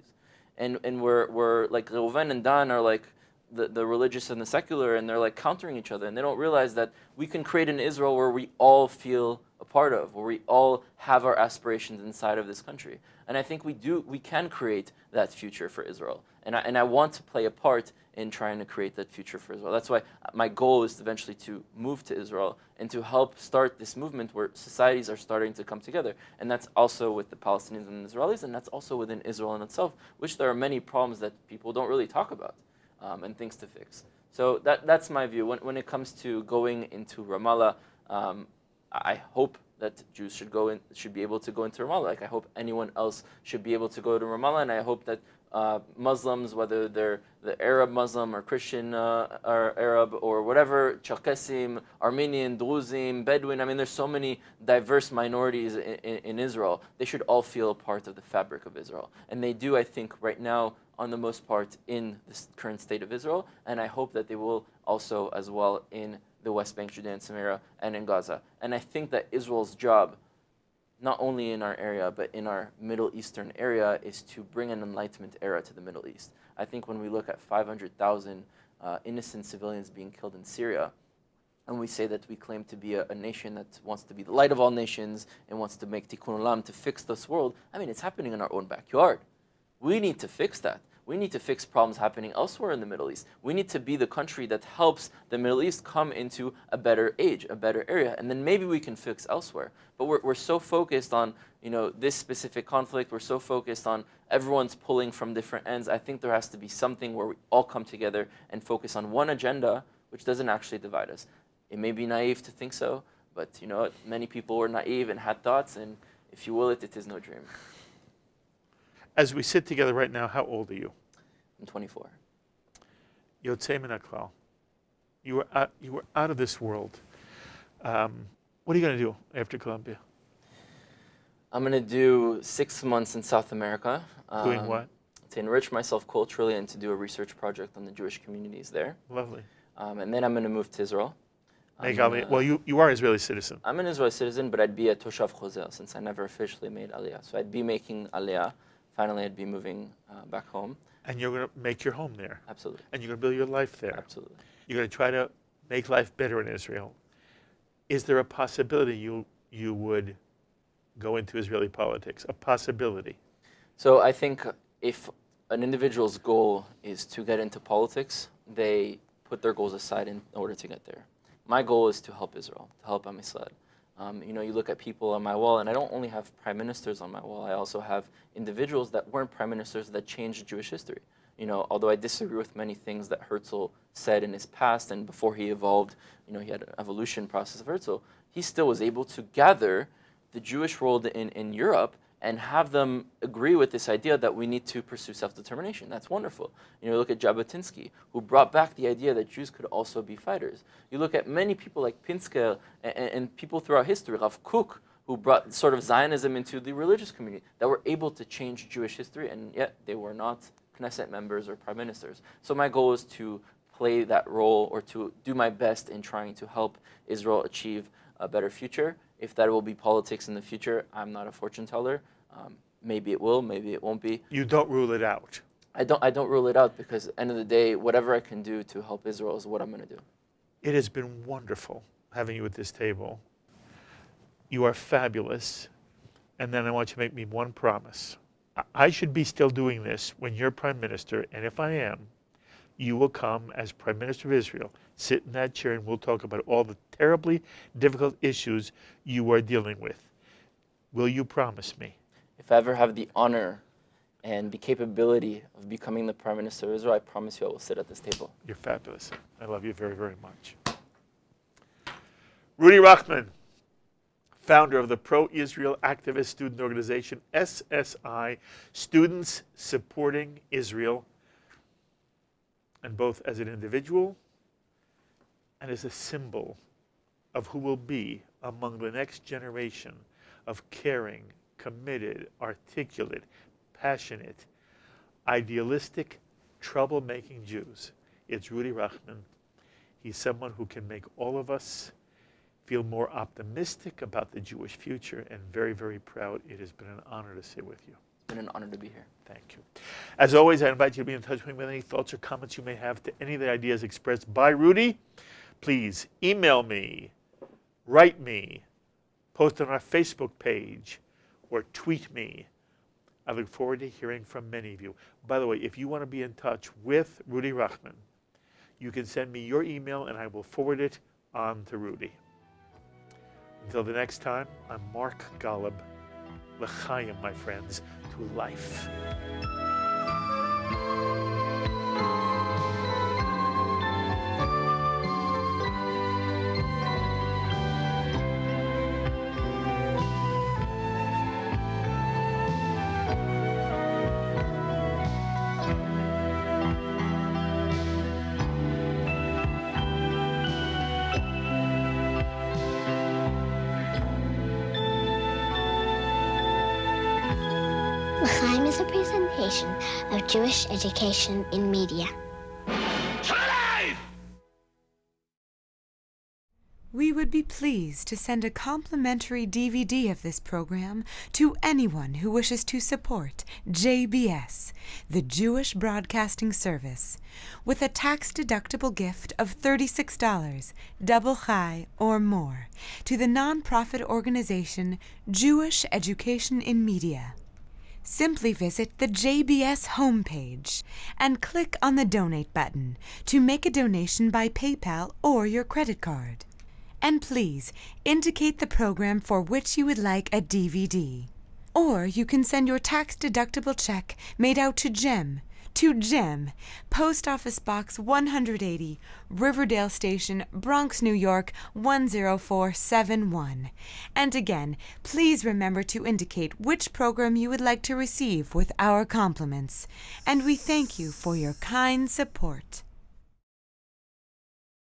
And we're like Reuven and Dan are like the religious and the secular, and they're like countering each other, and they don't realize that we can create an Israel where we all feel a part of, where we all have our aspirations inside of this country. And I think we can create that future for Israel. And I want to play a part in trying to create that future for Israel. That's why my goal is eventually to move to Israel and to help start this movement where societies are starting to come together. And that's also with the Palestinians and the Israelis, and that's also within Israel in itself, which there are many problems that people don't really talk about and things to fix. So that's my view. When it comes to going into Ramallah, I hope that Jews should be able to go into Ramallah. Like, I hope anyone else should be able to go to Ramallah, and I hope that Muslims, whether they're the Arab Muslim or Christian or Arab or whatever, Cherkesim, Armenian, Druzim, Bedouin, I mean, there's so many diverse minorities in Israel. They should all feel a part of the fabric of Israel. And they do, I think, right now, on the most part, in the current state of Israel. And I hope that they will also as well in the West Bank, Judea and Samaria, and in Gaza. And I think that Israel's job, not only in our area, but in our Middle Eastern area, is to bring an enlightenment era to the Middle East. I think when we look at 500,000 innocent civilians being killed in Syria, and we say that we claim to be a nation that wants to be the light of all nations and wants to make tikkun olam, to fix this world, I mean, it's happening in our own backyard. We need to fix that. We need to fix problems happening elsewhere in the Middle East. We need to be the country that helps the Middle East come into a better age, a better area, and then maybe we can fix elsewhere. But we're so focused on this specific conflict. We're so focused on everyone's pulling from different ends. I think there has to be something where we all come together and focus on one agenda, which doesn't actually divide us. It may be naive to think so, but many people were naive and had thoughts, and if you will it is no dream. As we sit together right now, how old are you? I'm 24. Yotzei min haklal. You were out of this world. What are you going to do after Colombia? I'm going to do 6 months in South America. Doing what? To enrich myself culturally and to do a research project on the Jewish communities there. Lovely. And then I'm going to move to Israel. Make Aliyah. Well, you are Israeli citizen. I'm an Israeli citizen, but I'd be a Toshav Chozer since I never officially made Aliyah. So I'd be making Aliyah. Finally, I'd be moving back home. And you're going to make your home there. Absolutely. And you're going to build your life there. Absolutely. You're going to try to make life better in Israel. Is there a possibility you would go into Israeli politics? A possibility? So I think if an individual's goal is to get into politics, they put their goals aside in order to get there. My goal is to help Israel, to help AntiIsrael. You look at people on my wall, and I don't only have prime ministers on my wall, I also have individuals that weren't prime ministers that changed Jewish history. Although I disagree with many things that Herzl said in his past and before he evolved, he had an evolution process of Herzl, he still was able to gather the Jewish world in Europe and have them agree with this idea that we need to pursue self-determination. That's wonderful. You look at Jabotinsky, who brought back the idea that Jews could also be fighters. You look at many people like Pinsker and people throughout history, Rav Kook, who brought sort of Zionism into the religious community, that were able to change Jewish history, and yet they were not Knesset members or prime ministers. So my goal is to play that role or to do my best in trying to help Israel achieve a better future. If that will be politics in the future, I'm not a fortune teller. Maybe it will, maybe it won't be. You don't rule it out. I don't rule it out because at the end of the day, whatever I can do to help Israel is what I'm going to do. It has been wonderful having you at this table. You are fabulous. And then I want you to make me one promise. I should be still doing this when you're prime minister, and if I am, you will come as prime minister of Israel, sit in that chair, and we'll talk about all the terribly difficult issues you are dealing with. Will you promise me? If I ever have the honor and the capability of becoming the prime minister of Israel, I promise you I will sit at this table. You're fabulous. I love you very, very much. Rudy Rochman, founder of the pro-Israel activist student organization, SSI, Students Supporting Israel, and both as an individual and as a symbol of who will be among the next generation of caring, committed, articulate, passionate, idealistic, troublemaking Jews. It's Rudy Rochman. He's someone who can make all of us feel more optimistic about the Jewish future, and very, very proud. It has been an honor to sit with you. It's been an honor to be here. Thank you. As always, I invite you to be in touch with me with any thoughts or comments you may have to any of the ideas expressed by Rudy. Please email me, write me, post on our Facebook page, or tweet me. I look forward to hearing from many of you. By the way, if you want to be in touch with Rudy Rochman, you can send me your email and I will forward it on to Rudy. Until the next time, I'm Mark Golub. L'chaim, my friends, to life. L'chaim is a presentation of Jewish education in media. We would be pleased to send a complimentary DVD of this program to anyone who wishes to support JBS, the Jewish Broadcasting Service, with a tax-deductible gift of $36, double chai or more, to the nonprofit organization Jewish Education in Media. Simply visit the JBS homepage and click on the Donate button to make a donation by PayPal or your credit card. And please indicate the program for which you would like a DVD. Or you can send your tax-deductible check made out to GEM, Post Office Box 180, Riverdale Station, Bronx, New York 10471. And again, please remember to indicate which program you would like to receive with our compliments. And we thank you for your kind support.